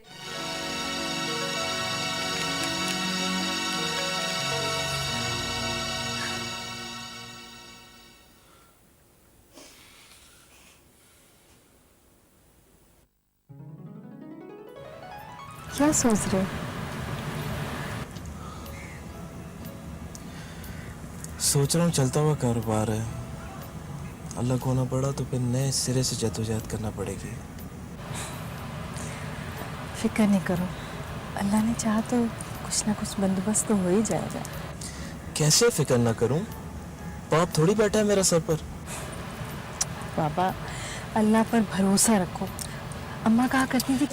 Speaker 7: क्या सोच रहे हो?
Speaker 4: सोच रहा हूँ चलता हुआ कारोबार है, अलग होना पड़ा तो फिर नए सिरे से जद्दोजहद करना पड़ेगी।
Speaker 7: फिक्र नहीं करो, अल्लाह ने चाहा तो कुछ ना कुछ बंदोबस्त तो हो ही जाएगा।
Speaker 4: कैसे फिक्र ना करूं? पाप थोड़ी बैठा है मेरा सर पर।
Speaker 7: बाबा, अल्लाह पर भरोसा रखो। अम्मा कहा करती थी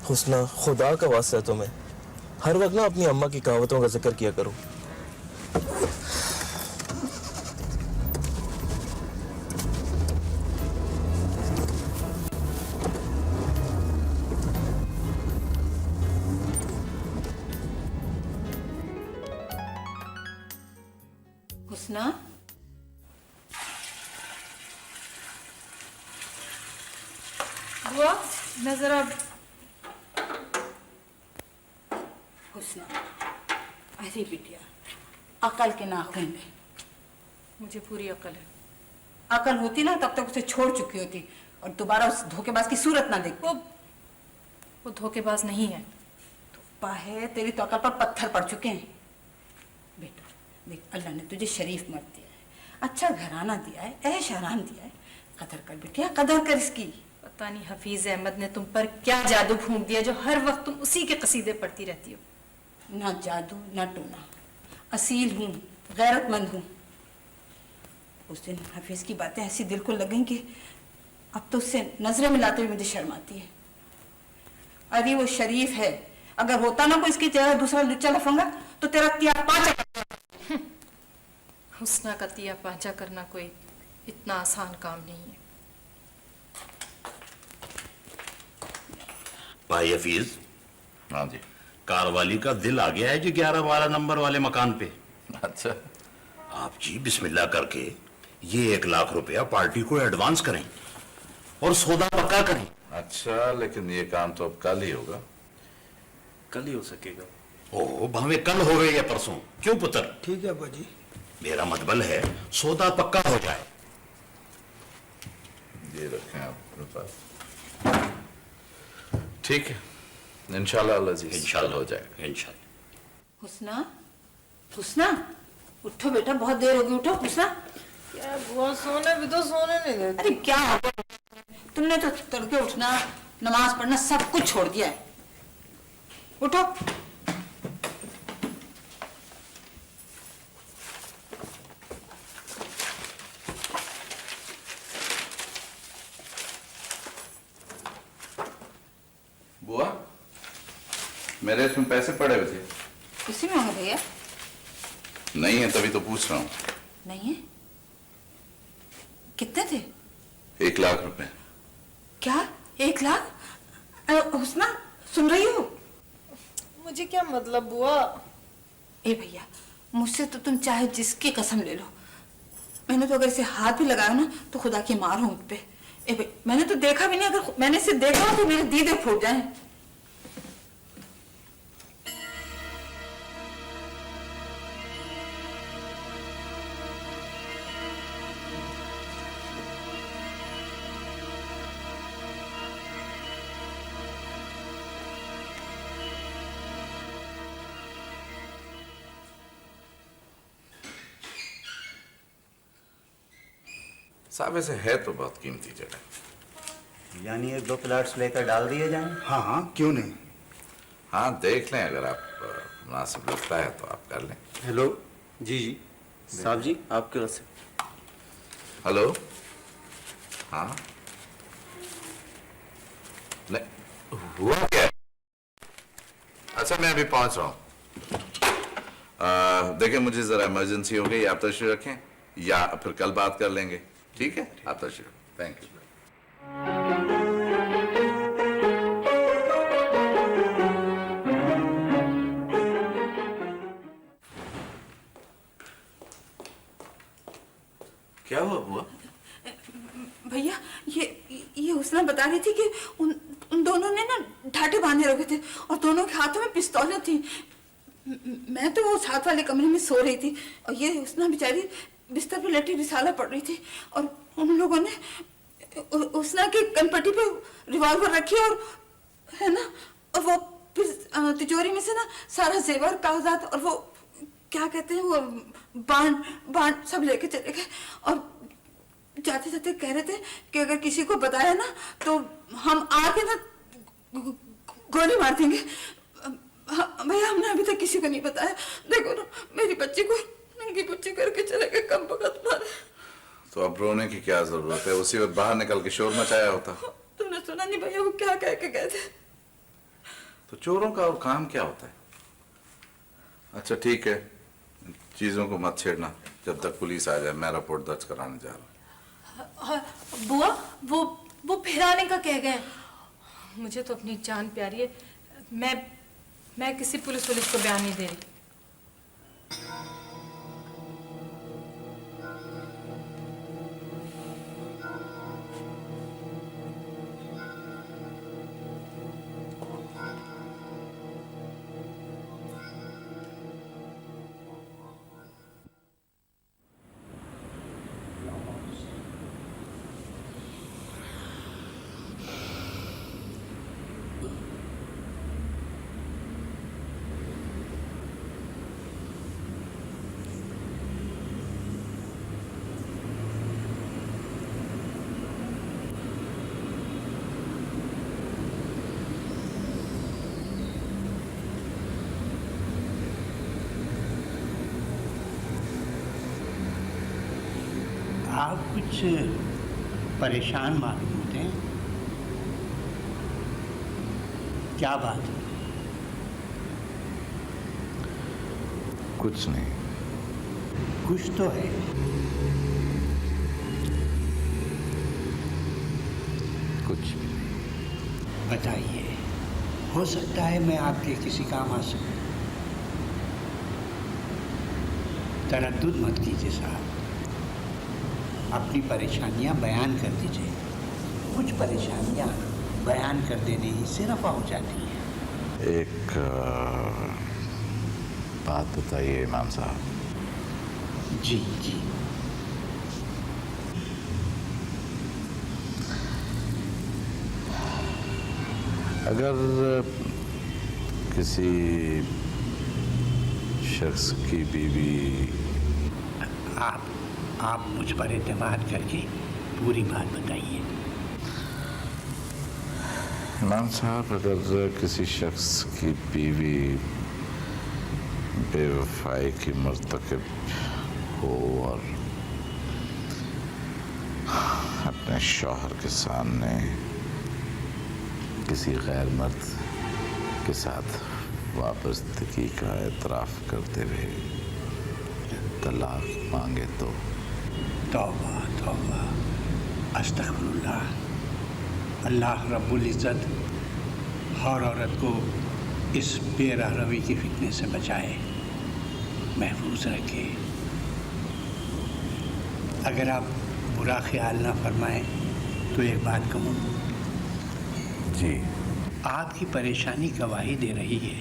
Speaker 4: हुस्ना, खुदा का वास्ता है तुम्हें, हर वक्त ना अपनी अम्मा की कहावतों का जिक्र किया करो।
Speaker 5: हुस्ना,
Speaker 7: बुआ नजर अब।
Speaker 5: हुस्ना, अरे बिटिया, अकल के नाखून में।
Speaker 7: मुझे पूरी अकल है।
Speaker 5: अकल होती ना तब तक उसे छोड़ चुकी होती और दोबारा उस धोखेबाज की सूरत ना देखती।
Speaker 7: वो धोखेबाज नहीं है।
Speaker 5: धोखा है, तेरी तो अकल पर पत्थर पड़ चुके हैं। बेटा देख, अल्लाह ने तुझे शरीफ मर्द दिया है, अच्छा घराना दिया है, ऐश आराम दिया है, कदर कर बिटिया, कदर कर इसकी।
Speaker 7: पता नहीं हफीज अहमद ने तुम पर क्या जादू फूंक दिया जो हर वक्त तुम उसी के कसीदे पढ़ती रहती हो।
Speaker 5: ना जादू ना टोना, असील हूँ, गैरतमंद हूँ। उस दिन हफीज की बातें ऐसी दिल को लग गई कि अब तो उससे नजरें मिलाते हुए मुझे शर्म आती है। अरे वो शरीफ है, अगर होता ना कोई इसकी जगह दूसरा लुच्चा लफंगा तो तेरा तिया पांचा।
Speaker 7: हुस्ना का तिया पांचा करना कोई इतना आसान काम नहीं है।
Speaker 15: भाई हफीज।
Speaker 1: हाँ जी।
Speaker 15: कारवाली का दिल आ गया है जी 11-12 नंबर वाले मकान पे।
Speaker 1: अच्छा।
Speaker 15: आप जी बिस्मिल्लाह करके ये 1 लाख रुपया पार्टी को एडवांस करें और सौदा पक्का करें।
Speaker 1: अच्छा, लेकिन ये काम तो अब कल ही होगा।
Speaker 4: कल ही हो सकेगा?
Speaker 15: ओह भावे कल हो गए या परसों, क्यों पुत्र?
Speaker 13: ठीक है बाजी।
Speaker 15: मेरा मतलब है सौदा पक्का हो जाए।
Speaker 1: ये रखें आप अपने पास। ठीक है, इंशाल्लाह अज़ीज़,
Speaker 15: इंशाल्लाह
Speaker 1: हो जाएगा।
Speaker 15: इंशाल्लाह।
Speaker 5: हुस्ना, हुस्ना, उठो बेटा, बहुत देर होगी, उठो हुस्ना।
Speaker 8: क्या बुआ, सोने भी तो सोने नहीं देती।
Speaker 5: अरे क्या हो गया? तुमने तो तड़के उठना, नमाज पढ़ना सब कुछ छोड़ दिया है। उठो।
Speaker 1: बुआ, मेरे इसमें पैसे पड़े हुए थे।
Speaker 5: इसी में होंगे भैया?
Speaker 1: नहीं है, तभी तो पूछ रहा हूँ।
Speaker 5: नहीं है? कितने थे?
Speaker 1: 1 लाख रुपए।
Speaker 5: क्या 1 लाख? हुस्ना, सुन रही हो?
Speaker 8: मुझे क्या मतलब बुआ?
Speaker 5: ए भैया, मुझसे तो तुम चाहे जिसकी कसम ले लो, मैंने तो अगर इसे हाथ भी लगाया ना तो खुदा की मार हो मुझ पे। ए भाई, मैंने तो देखा भी नहीं, अगर मैंने इसे देखा तो मेरे दीदे फूट जाए।
Speaker 1: साहब ऐसे है तो बहुत कीमती जगह।
Speaker 16: यानी 1-2 प्लाट्स लेकर डाल दिए जाएं?
Speaker 13: हाँ हाँ, क्यों नहीं।
Speaker 1: हाँ देख लें, अगर आप मुनासिब लगता है तो आप कर लें।
Speaker 16: हेलो जी जी साहब जी, आपके तरफ से।
Speaker 1: हेलो। हाँ नहीं हुआ क्या? अच्छा मैं अभी पहुंच रहा हूँ। देखिए मुझे जरा इमरजेंसी हो गई, आप तशरीफ रखें या फिर कल बात कर लेंगे। ठीक है, आप तशरीफ। Thank you.
Speaker 15: क्या हुआ बुआ?
Speaker 5: भैया, ये हुस्ना बता रही थी कि उन दोनों ने ना ढाटे बांधे रखे थे और दोनों के हाथों में पिस्तौलें थी। मैं तो वो साथ वाले कमरे में सो रही थी और ये हुस्ना बेचारी बिस्तर पे लेटी रिसाला पड़ रही थी और उन लोगों ने हुस्ना की कनपट्टी पे रिवॉल्वर रखी और है ना, और वो फिर तिजोरी में से ना सारा जेवर, कागजात और वो क्या कहते हैं वो बांड सब लेके चले गए। और जाते जाते कह रहे थे कि अगर किसी को बताया ना तो हम आके ना गोली मार देंगे। भैया हमने अभी तक किसी को नहीं बताया। देखो ना मेरी बच्ची को नंगी पुच्ची करके चले गए, कम बखत मारे।
Speaker 1: तो अब रोने की क्या जरूरत है, उसी वक्त बाहर निकल के शोर मचाया होता।
Speaker 5: तुमने सुना नहीं भैया वो क्या कह के गए थे?
Speaker 1: तो चोरों का और काम क्या होता है। अच्छा ठीक है, चीजों को मत छेड़ना जब तक पुलिस आ जाए। मैं रिपोर्ट दर्ज कराने जा रहा हूँ।
Speaker 8: बुआ वो फिर आने का कह गए। मुझे तो अपनी जान प्यारी है। मैं किसी पुलिस को बयान नहीं दे रही।
Speaker 17: आप कुछ परेशान मालूम होते हैं, क्या बात है?
Speaker 1: कुछ नहीं।
Speaker 17: कुछ तो है।
Speaker 1: कुछ भी नहीं।
Speaker 17: बताइए, हो सकता है मैं आपके किसी काम आ सकूं। तरद्दुद मत कीजिए साहब, अपनी परेशानियां बयान कर दीजिए। कुछ परेशानियां बयान कर देने ही से रफा हो जाती हैं।
Speaker 1: एक बात बताइए इमाम साहब।
Speaker 17: जी जी।
Speaker 1: अगर किसी शख्स की बीवी,
Speaker 17: आप मुझ पर एतमाद करके पूरी बात बताइए।
Speaker 1: इमाम साहब, अगर किसी शख्स की बीवी बेवफाई की मर्तकब हो और अपने शौहर के सामने किसी गैर मर्द के साथ वाबस्तगी का एतराफ़ करते हुए तलाक मांगे तो
Speaker 17: तौबा तौबा, अस्तगफिरुल्लाह। अल्लाह रब्बुल इज़्ज़त हर औरत को इस बेरहमी की फितने से बचाए, महफूज रखे। अगर आप बुरा ख्याल ना फरमाएं तो एक बात कहूँ।
Speaker 1: जी।
Speaker 17: आपकी परेशानी गवाही दे रही है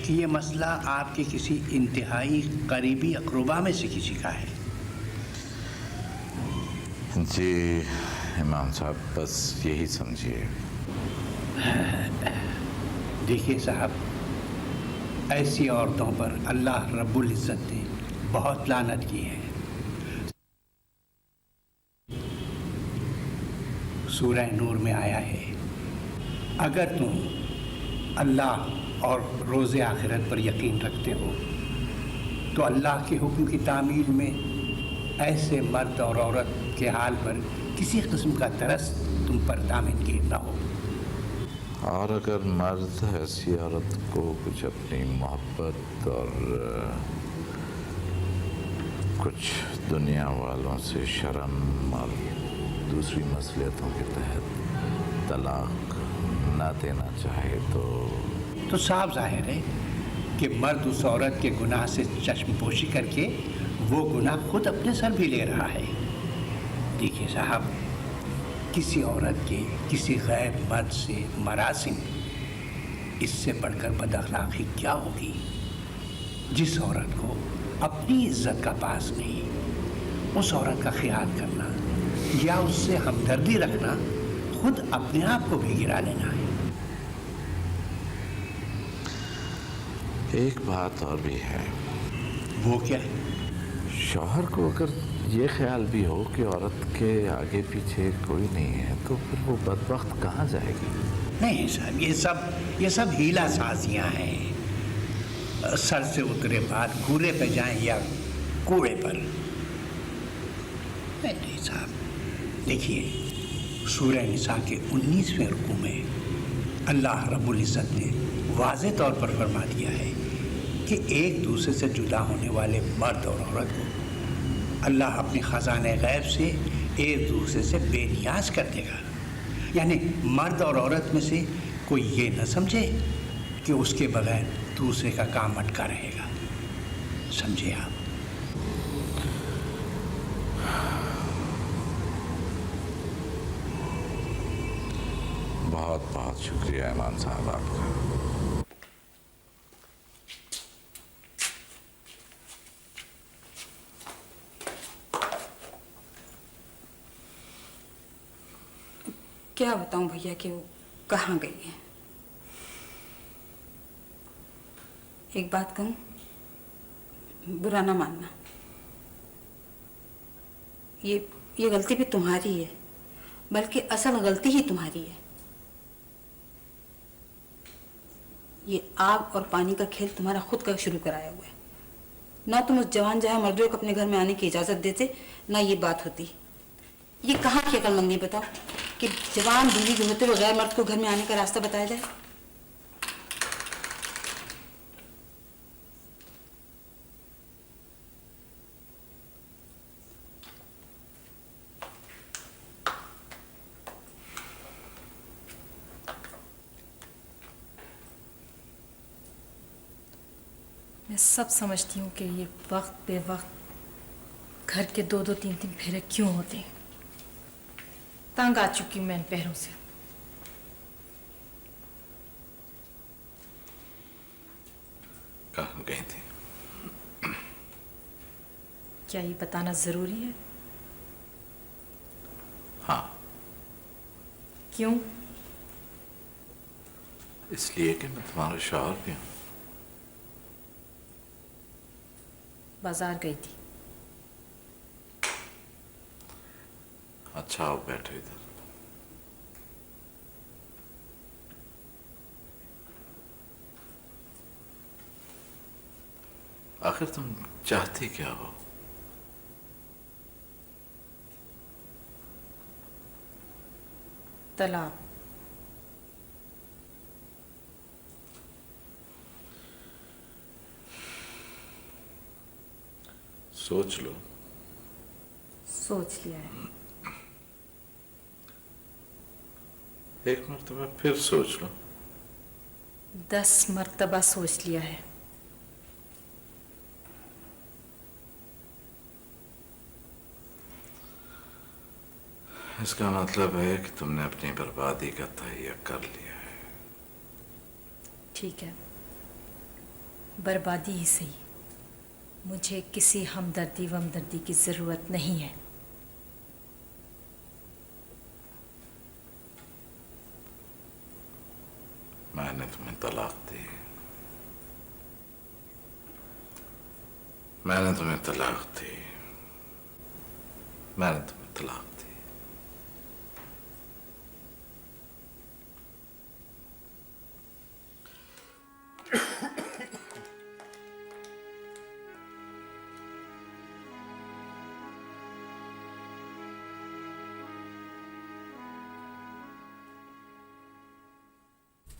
Speaker 17: कि ये मसला आपके किसी इंतहाई करीबी अक़रबा में से किसी का है।
Speaker 1: जी इमाम साहब, बस यही समझिए।
Speaker 17: देखिए साहब, ऐसी औरतों पर अल्लाह रब्बुल इज़्ज़त ने बहुत लानत की है। सूरह नूर में आया है, अगर तुम अल्लाह और रोज़े आखिरत पर यकीन रखते हो तो अल्लाह के हुक्म की तामील में ऐसे मर्द और औरत के हाल पर किसी किस्म का तरस तुम पर दामनगीर न हो।
Speaker 1: और अगर मर्द ऐसी औरत को कुछ अपनी मोहब्बत और कुछ दुनिया वालों से शर्म और दूसरी मसलियतों के तहत तलाक ना देना चाहे तो
Speaker 17: साफ जाहिर है कि मर्द उस औरत के गुनाह से चश्मपोशी करके वो गुनाह खुद अपने सर भी ले रहा है। देखिए साहब, किसी औरत के किसी गैर मर्द से मरासिम, इससे बढ़कर बदअखलाक़ी क्या होगी। जिस औरत को अपनी इज्जत का पास नहीं, उस औरत का ख्याल करना या उससे हमदर्दी रखना खुद अपने आप को भी गिरा लेना है।
Speaker 1: एक बात और भी है।
Speaker 17: वो क्या?
Speaker 1: शौहर को अगर ये ख्याल भी हो कि औरत के आगे पीछे कोई नहीं है तो फिर वो बदबख्त कहाँ जाएगी?
Speaker 17: नहीं साहब, ये सब हीला साजियां हैं। सर से उतरे बाद कूड़े पे जाएं या कूड़े पर। नहीं साहब, देखिए सूरह निसा के 19वें रुकू में अल्लाह रब्बुल इज़्ज़त ने वाज़े तौर पर फरमा दिया है कि एक दूसरे से जुदा होने वाले मर्द और औरत को अल्लाह अपने ख़ज़ाने गैब से एक दूसरे से बेनियाज कर देगा। यानी मर्द और औरत में से कोई ये न समझे कि उसके बगैर दूसरे का काम अटका रहेगा। समझे आप?
Speaker 1: बहुत बहुत शुक्रिया इमाम साहब आपका।
Speaker 5: क्या बताऊं भैया कि वो कहाँ गई है। एक बात कहूं, बुरा ना मानना, ये गलती भी तुम्हारी है, बल्कि असल गलती ही तुम्हारी है। ये आग और पानी का खेल तुम्हारा खुद का शुरू कराया हुआ है। ना तुम उस जवान जहां मर्दों को अपने घर में आने की इजाजत देते, ना ये बात होती। ये कहाँ की अक्लमंदी बताओ कि जवान बीवी के होते हुए गैर मर्द को घर में आने का रास्ता बताया जाए।
Speaker 7: मैं सब समझती हूँ कि ये वक्त बे वक्त घर के 2-2 3-3 फेरे क्यों होते हैं। तंग आ चुकी हूँ मैं इन पैरों से।
Speaker 1: कहाँ गए थे?
Speaker 7: क्या ये बताना जरूरी है?
Speaker 1: हाँ।
Speaker 7: क्यों?
Speaker 1: इसलिए कि मैं तुम्हारा शौहर भी हूँ।
Speaker 7: बाजार गई थी।
Speaker 1: अच्छा, आओ बैठो इधर। आखिर तुम चाहती क्या हो?
Speaker 7: तलाक।
Speaker 1: सोच लो।
Speaker 7: सोच लिया है।
Speaker 1: एक मर्तबा फिर सोच लो।
Speaker 7: 10 मर्तबा सोच लिया है।
Speaker 1: इसका मतलब है कि तुमने अपनी बर्बादी का तहैया कर लिया है।
Speaker 7: ठीक है, बर्बादी ही सही। मुझे किसी हमदर्दी वमदर्दी की जरूरत नहीं है।
Speaker 1: मैंने तुम्हें तलाक दी। मैंने तुम्हें तलाक दी। मैंने तुम्हें तलाक दी।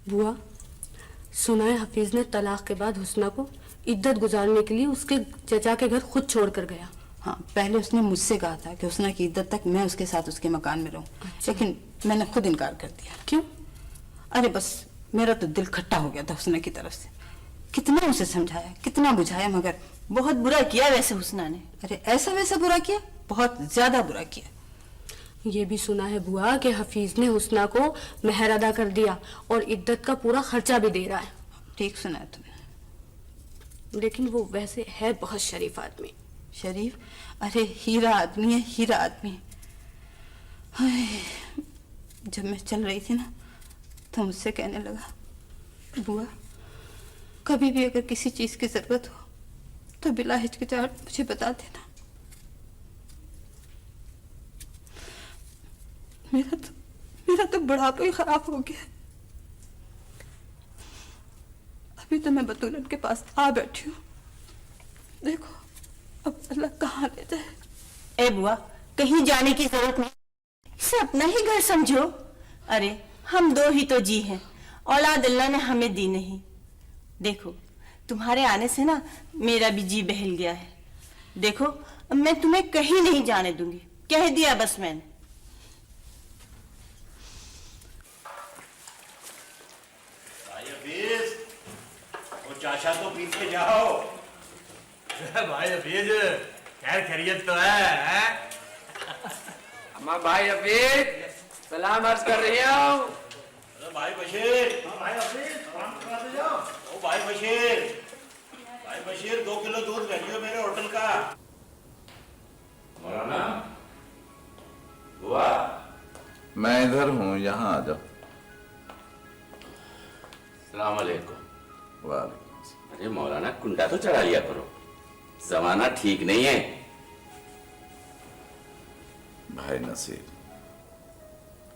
Speaker 8: बुआ, सुना है हफीज ने तलाक के बाद हुस्ना को इद्दत गुजारने के लिए उसके चचा के घर खुद छोड़ कर गया।
Speaker 5: हाँ, पहले उसने मुझसे कहा था कि हुस्ना की इद्दत तक मैं उसके साथ उसके मकान में रहूं। लेकिन मैंने खुद इनकार कर दिया।
Speaker 8: क्यों?
Speaker 5: अरे बस मेरा तो दिल खट्टा हो गया था हुस्ना की तरफ से। कितना उसे समझाया, कितना बुझाया, मगर बहुत बुरा किया वैसे हुस्ना ने। अरे ऐसा वैसा बुरा किया, बहुत ज्यादा बुरा किया।
Speaker 8: ये भी सुना है बुआ कि हफीज ने हुस्ना को मेहर अदा कर दिया और इद्दत का पूरा खर्चा भी दे रहा है।
Speaker 5: ठीक सुना है तुमने।
Speaker 8: लेकिन वो वैसे है बहुत शरीफ आदमी।
Speaker 5: शरीफ? अरे हीरा आदमी है, हीरा आदमी। जब मैं चल रही थी ना तो मुझसे कहने लगा, बुआ कभी भी अगर किसी चीज की जरूरत हो तो बिला हिचकिचाहट मुझे बता देना। मेरा तो बुढ़ापा ही खराब हो गया। अभी तो मैं बतूलन के पास आ बैठी हूँ, देखो अब अल्लाह कहाँ ले जाए।
Speaker 8: ए बुआ, कहीं जाने की जरूरत नहीं, इसे अपना ही घर समझो। अरे हम दो ही तो जी हैं, औलाद अल्लाह ने हमें दी नहीं। देखो तुम्हारे आने से ना मेरा भी जी बहल गया है। देखो अब मैं तुम्हें कहीं नहीं जाने दूंगी, कह दिया बस मैंने।
Speaker 15: वो चाचा तो पीट के जाओ।
Speaker 3: भाई हफीज, खैर खैरियत तो है? अम्मा भाई हफीज, सलाम अर्ज कर रही हूँ।
Speaker 15: भाई बशीर, भाई हफीज, ओ भाई बशीर 2 किलो दूध भेजियो मेरे होटल का।
Speaker 1: मौलाना बुआ, मैं इधर हूँ, यहाँ आ जाओ।
Speaker 11: सलाम अलैकुम।
Speaker 1: वालेकुम।
Speaker 11: अरे मौलाना कुंडा तो चढ़ा लिया करो, जमाना ठीक नहीं है।
Speaker 1: भाई नसीर,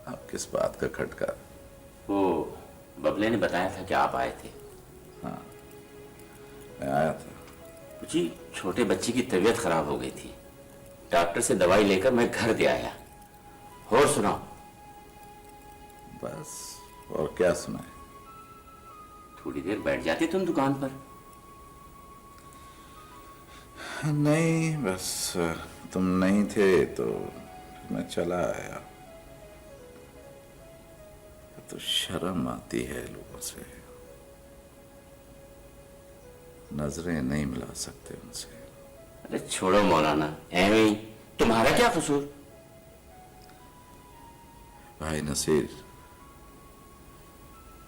Speaker 1: आप किस बात का खटका?
Speaker 11: वो बबले ने बताया था कि आप आए थे।
Speaker 1: हाँ, मैं आया था।
Speaker 11: जी, छोटे बच्चे की तबीयत खराब हो गई थी, डॉक्टर से दवाई लेकर मैं घर दे आया। और सुनाओ।
Speaker 1: बस, और क्या सुनाए?
Speaker 11: थोड़ी देर बैठ जाते तुम दुकान पर।
Speaker 1: नहीं, बस तुम नहीं थे तो मैं चला आया। तो शर्म आती है लोगों से, नजरें नहीं मिला सकते उनसे।
Speaker 11: अरे छोड़ो मौलाना, ऐਵੇਂ ही, तुम्हारा क्या कसूर?
Speaker 1: भाई नसीर,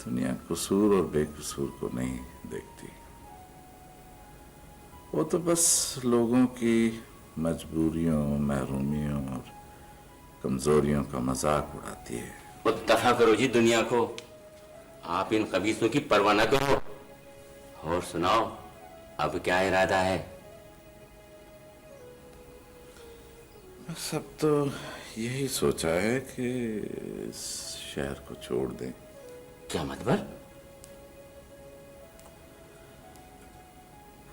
Speaker 1: दुनिया कसूर और बेकसूर को नहीं देखती। वो तो बस लोगों की मजबूरियों, महरूमियों और कमजोरियों का मजाक उड़ाती है।
Speaker 11: वो दफा करो जी दुनिया को, आप इन कबीसों की परवाह न करो। और सुनाओ, अब क्या इरादा है?
Speaker 1: बस अब तो यही सोचा है कि इस शहर को छोड़ दें।
Speaker 11: क्या मतलब?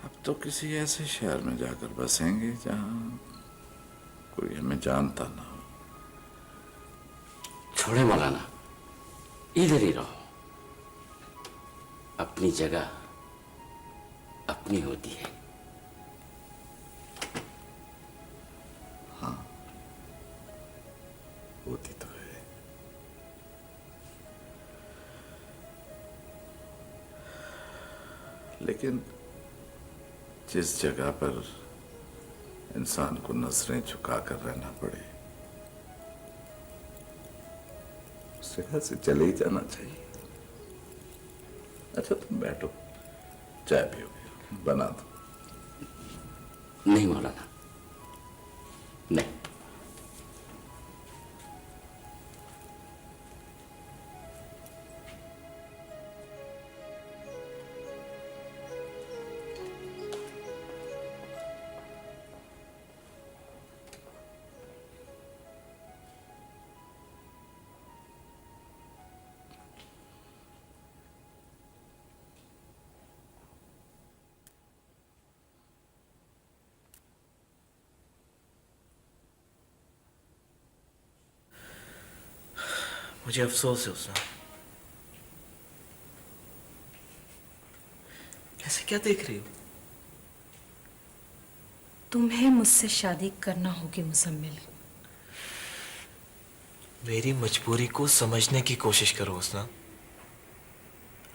Speaker 1: अब तो किसी ऐसे शहर में जाकर बसेंगे जहां कोई हमें जानता ना हो।
Speaker 11: छोड़े मौलाना, इधर ही रहो। अपनी जगह अपनी होती है।
Speaker 1: हाँ, होती तो है। लेकिन जिस जगह पर इंसान को नजरें झुकाकर रहना पड़े, उस जगह से चले ही जाना चाहिए। अच्छा तुम बैठो, चाय पियोगे? बना दो।
Speaker 11: नहीं मौलाना, नहीं।
Speaker 4: मुझे अफसोस है उसना। ऐसे क्या देख रही हो?
Speaker 7: तुम्हें मुझसे शादी करना होगी मुसम्मिल।
Speaker 4: मेरी मजबूरी को समझने की कोशिश करो उसना।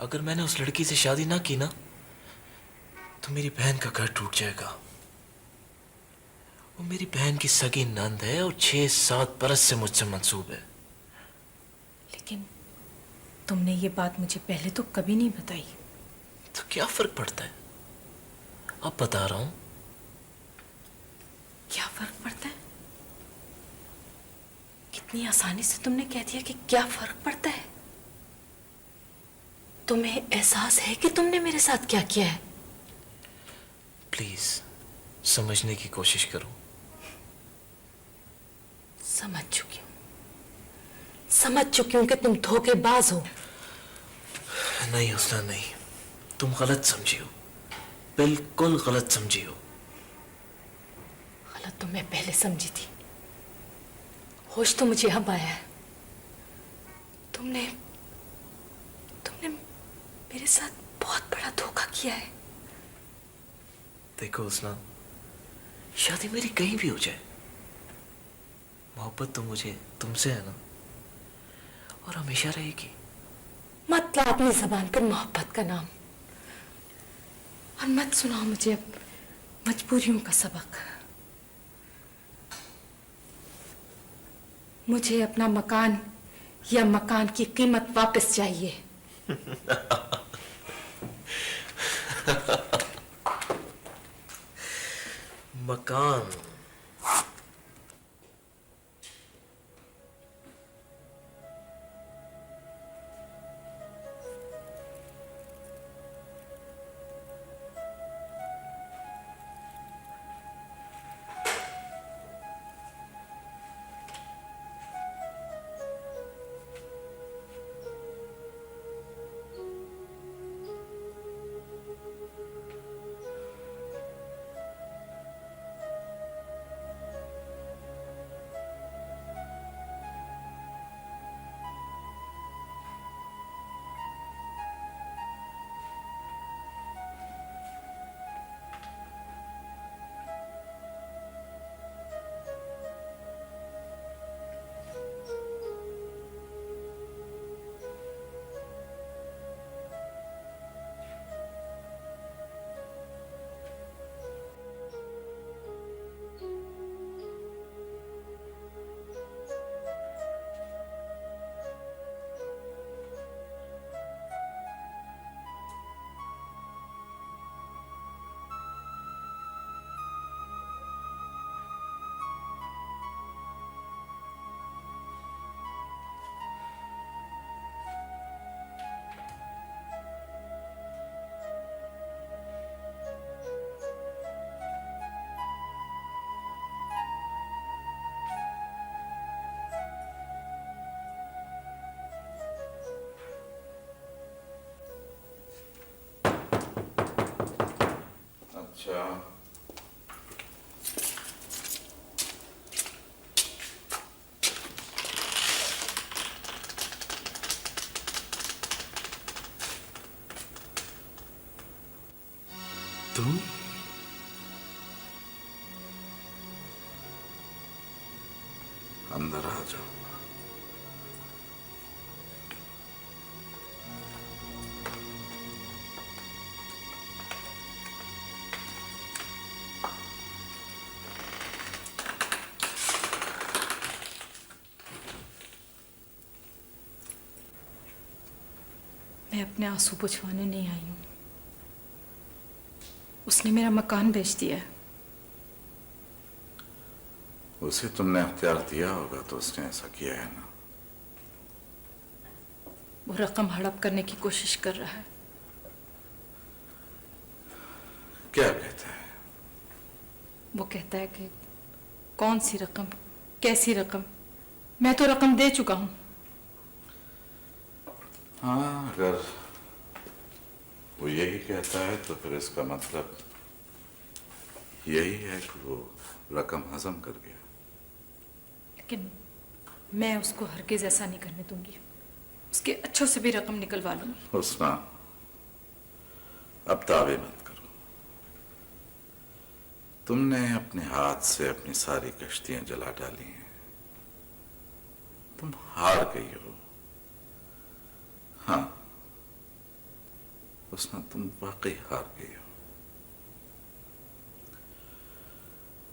Speaker 4: अगर मैंने उस लड़की से शादी ना की ना तो मेरी बहन का घर टूट जाएगा। वो मेरी बहन की सगी नंद है और 6-7 बरस से मुझसे मंसूब है।
Speaker 7: लेकिन तुमने ये बात मुझे पहले तो कभी नहीं बताई।
Speaker 4: तो क्या फर्क पड़ता है? अब बता रहा हूं।
Speaker 7: क्या फर्क पड़ता है? कितनी आसानी से तुमने कह दिया कि क्या फर्क पड़ता है।
Speaker 14: तुम्हें एहसास है कि तुमने मेरे साथ क्या किया है?
Speaker 4: प्लीज समझने की कोशिश करो।
Speaker 14: समझ चुकी हूं कि तुम धोखेबाज हो।
Speaker 4: नहीं हुस्ना नहीं, तुम गलत समझी हो, बिल्कुल गलत समझी हो।
Speaker 14: गलत तो मैं पहले समझी थी, होश तो मुझे अब आया है। तुमने मेरे साथ बहुत बड़ा धोखा किया है।
Speaker 4: देखो हुस्ना, शादी मेरी कहीं भी हो जाए, मोहब्बत तो मुझे तुमसे है ना, और हमेशा रहेगी।
Speaker 14: मत ला अपनी जबान पर मोहब्बत का नाम, और मत सुनाओ मुझे अब मजबूरियों का सबक। मुझे अपना मकान या मकान की कीमत वापस चाहिए।
Speaker 4: मकान?
Speaker 1: अच्छा,
Speaker 4: तुम?
Speaker 1: अंदर आ जाओ।
Speaker 7: मैं अपने आंसू बुझवाने नहीं आई हूं। उसने मेरा मकान बेच दिया है।
Speaker 1: उसे तुमने अख्तियार दिया होगा तो उसने ऐसा किया है ना।
Speaker 7: वो रकम हड़प करने की कोशिश कर रहा है।
Speaker 1: क्या कहता है?
Speaker 7: वो कहता है कि कौन सी रकम, कैसी रकम? मैं तो रकम दे चुका हूं।
Speaker 1: हाँ, अगर वो यही कहता है तो फिर इसका मतलब यही है कि वो रकम हजम कर गया।
Speaker 7: लेकिन मैं उसको हरगिज ऐसा नहीं करने दूंगी। उसके अच्छों से भी रकम निकलवा लूंगी।
Speaker 1: हुस्ना, अब दावे मत करो। तुमने अपने हाथ से अपनी सारी कश्तियां जला डाली हैं। तुम हार गई हो। हाँ हुस्ना, तुम वाकई हार गई हो।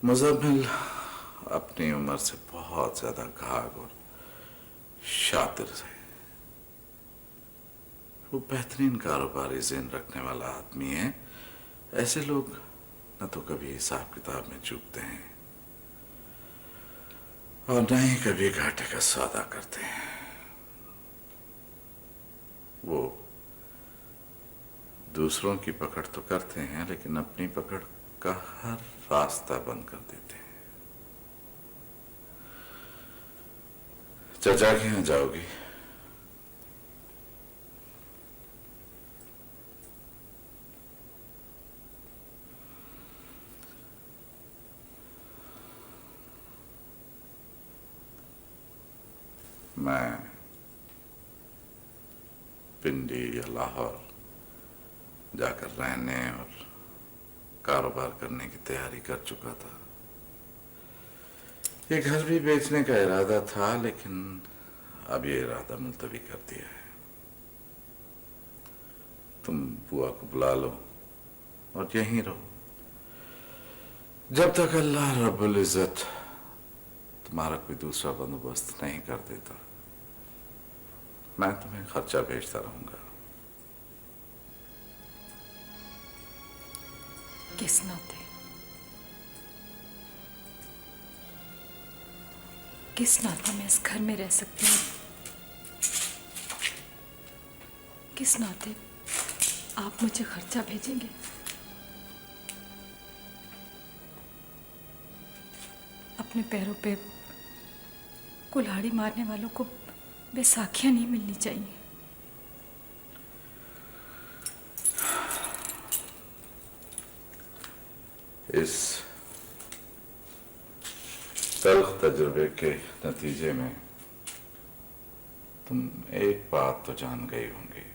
Speaker 1: मुज़म्मिल अपनी उम्र से बहुत ज्यादा घाघ और शातिर है। वो बेहतरीन कारोबारी ज़हन रखने वाला आदमी है। ऐसे लोग न तो कभी हिसाब किताब में चूकते हैं और न ही कभी घाटे का सौदा करते हैं। वो दूसरों की पकड़ तो करते हैं, लेकिन अपनी पकड़ का हर रास्ता बंद कर देते हैं। चाचा के यहाँ जाओगी? मैं पिंडी या लाहौर जाकर रहने और कारोबार करने की तैयारी कर चुका था। ये घर भी बेचने का इरादा था, लेकिन अब ये इरादा मुलतवी कर दिया है। तुम बुआ को बुला लो और यहीं रहो जब तक अल्लाह रब्बुल इज्जत तुम्हारा कोई दूसरा बंदोबस्त नहीं कर देता। मैं तुम्हें खर्चा भेजता रहूंगा।
Speaker 14: किस नाते? किस नाते मैं इस घर में रह सकती हूँ? किस नाते आप मुझे खर्चा भेजेंगे? अपने पैरों पे कुल्हाड़ी मारने वालों को बैसाखियां नहीं मिलनी चाहिए।
Speaker 1: इस तल्ख तजुर्बे के नतीजे में तुम एक बात तो जान गई होंगी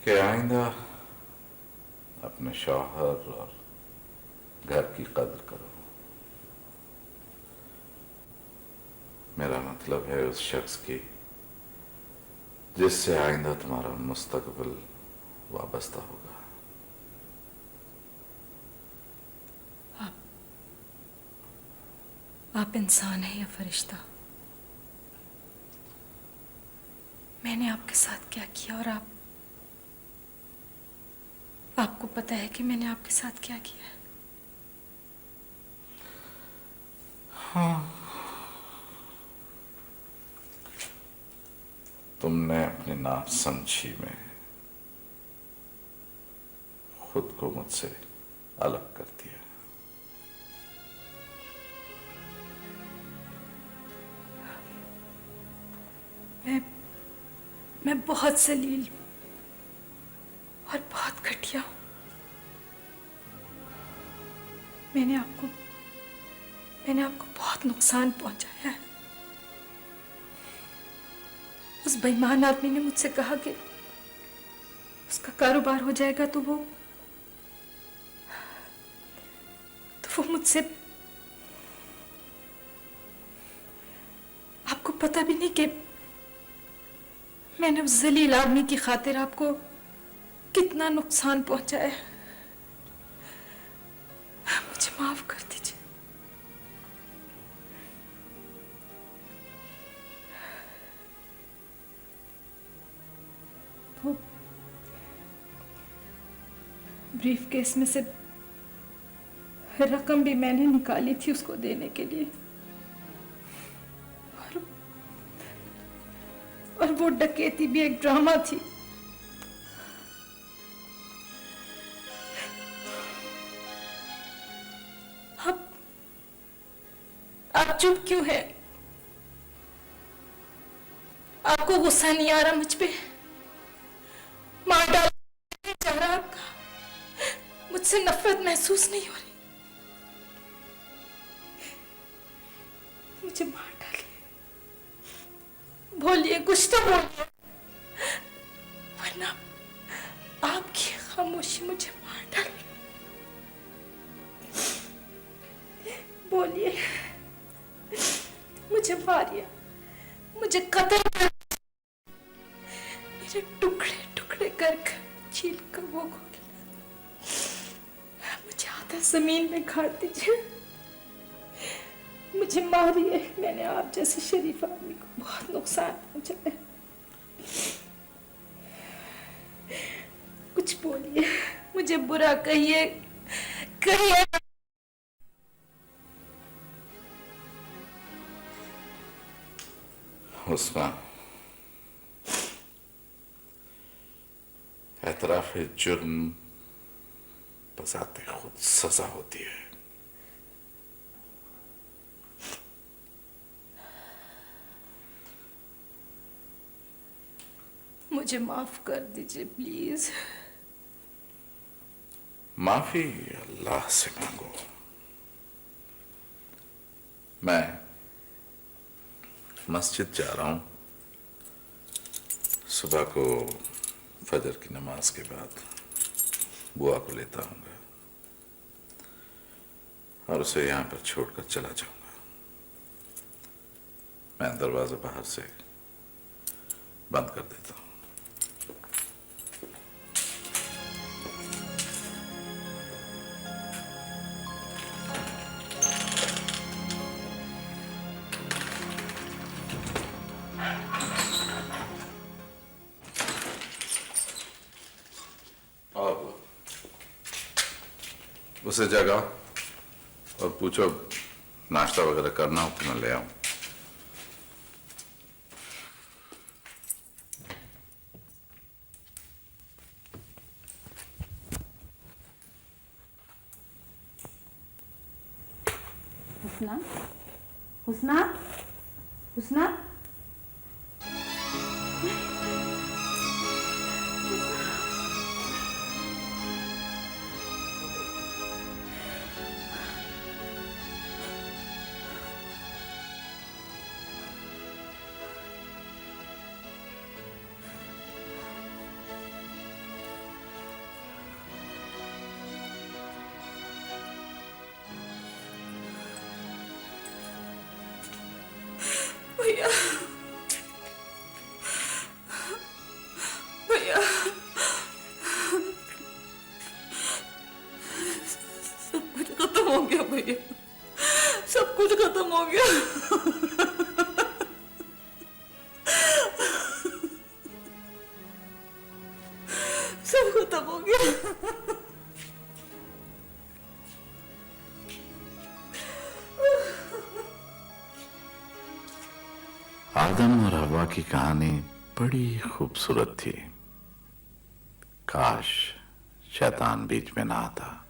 Speaker 1: कि आइंदा अपने शौहर और घर की कदर करो। मेरा मतलब है उस शख्स की जिससे आइंदा तुम्हारा मुस्तकबिल वाबस्ता होगा।
Speaker 14: आप इंसान हैं या फरिश्ता? मैंने आपके साथ क्या किया और आपको पता है कि मैंने आपके साथ क्या किया है?
Speaker 1: हाँ, तुमने अपनी नासमझी में खुद को मुझसे अलग कर दिया।
Speaker 14: मैं बहुत जलील और बहुत घटिया हूं। मैंने आपको बहुत नुकसान पहुंचाया है। उस बेईमान आदमी ने मुझसे कहा कि उसका कारोबार हो जाएगा तो वो मुझसे, आपको पता भी नहीं कि मैंने उस जलील आदमी की खातिर आपको कितना नुकसान पहुंचाया। मुझे माफ कर दीजिए। वो ब्रीफ केस में से रकम भी मैंने निकाली थी उसको देने के लिए, और वो डकैती भी एक ड्रामा थी। आप चुप क्यों हैं? आपको गुस्सा नहीं आ रहा मुझ पे? मार डाल चाह रहा आपका? मुझसे नफरत महसूस नहीं हो रही? मुझे मार डालिए, बोलिए, कुछ तो बोलिए, वरना आपकी खामोशी मुझे मार डाले। बोलिए, मुझे मारिए, मुझे कत्ल कर, मेरे टुकड़े टुकड़े कर छील कर वो खो गया। मुझे आधा जमीन में गाड़ दीजिए, मुझे मारिए। मैंने आप जैसे शरीफ आदमी को बहुत नुकसान पहुंचाया। कुछ बोलिए, मुझे बुरा कहिए, कहिए।
Speaker 1: हुस्ना, फिर जुर्म बजाते खुद सजा होती है।
Speaker 14: मुझे माफ कर दीजिए प्लीज।
Speaker 1: माफी अल्लाह से मांगो। मैं मस्जिद जा रहा हूं। सुबह को फजर की नमाज के बाद बुआ को लेता हूँगा और उसे यहां पर छोड़कर चला जाऊंगा। मैं दरवाजा बाहर से बंद कर देता हूं। उसे जगाओ और पूछो नाश्ता वगैरह करना हो तो मैं ले आऊं।
Speaker 5: हुस्ना, हुस्ना, हुस्ना।
Speaker 14: भैया, भैया, सब कुछ खत्म हो गया भैया, सब कुछ खत्म हो गया। सब खत्म हो गया।
Speaker 1: आदम और हवा की कहानी बड़ी खूबसूरत थी। काश शैतान बीच में ना आता।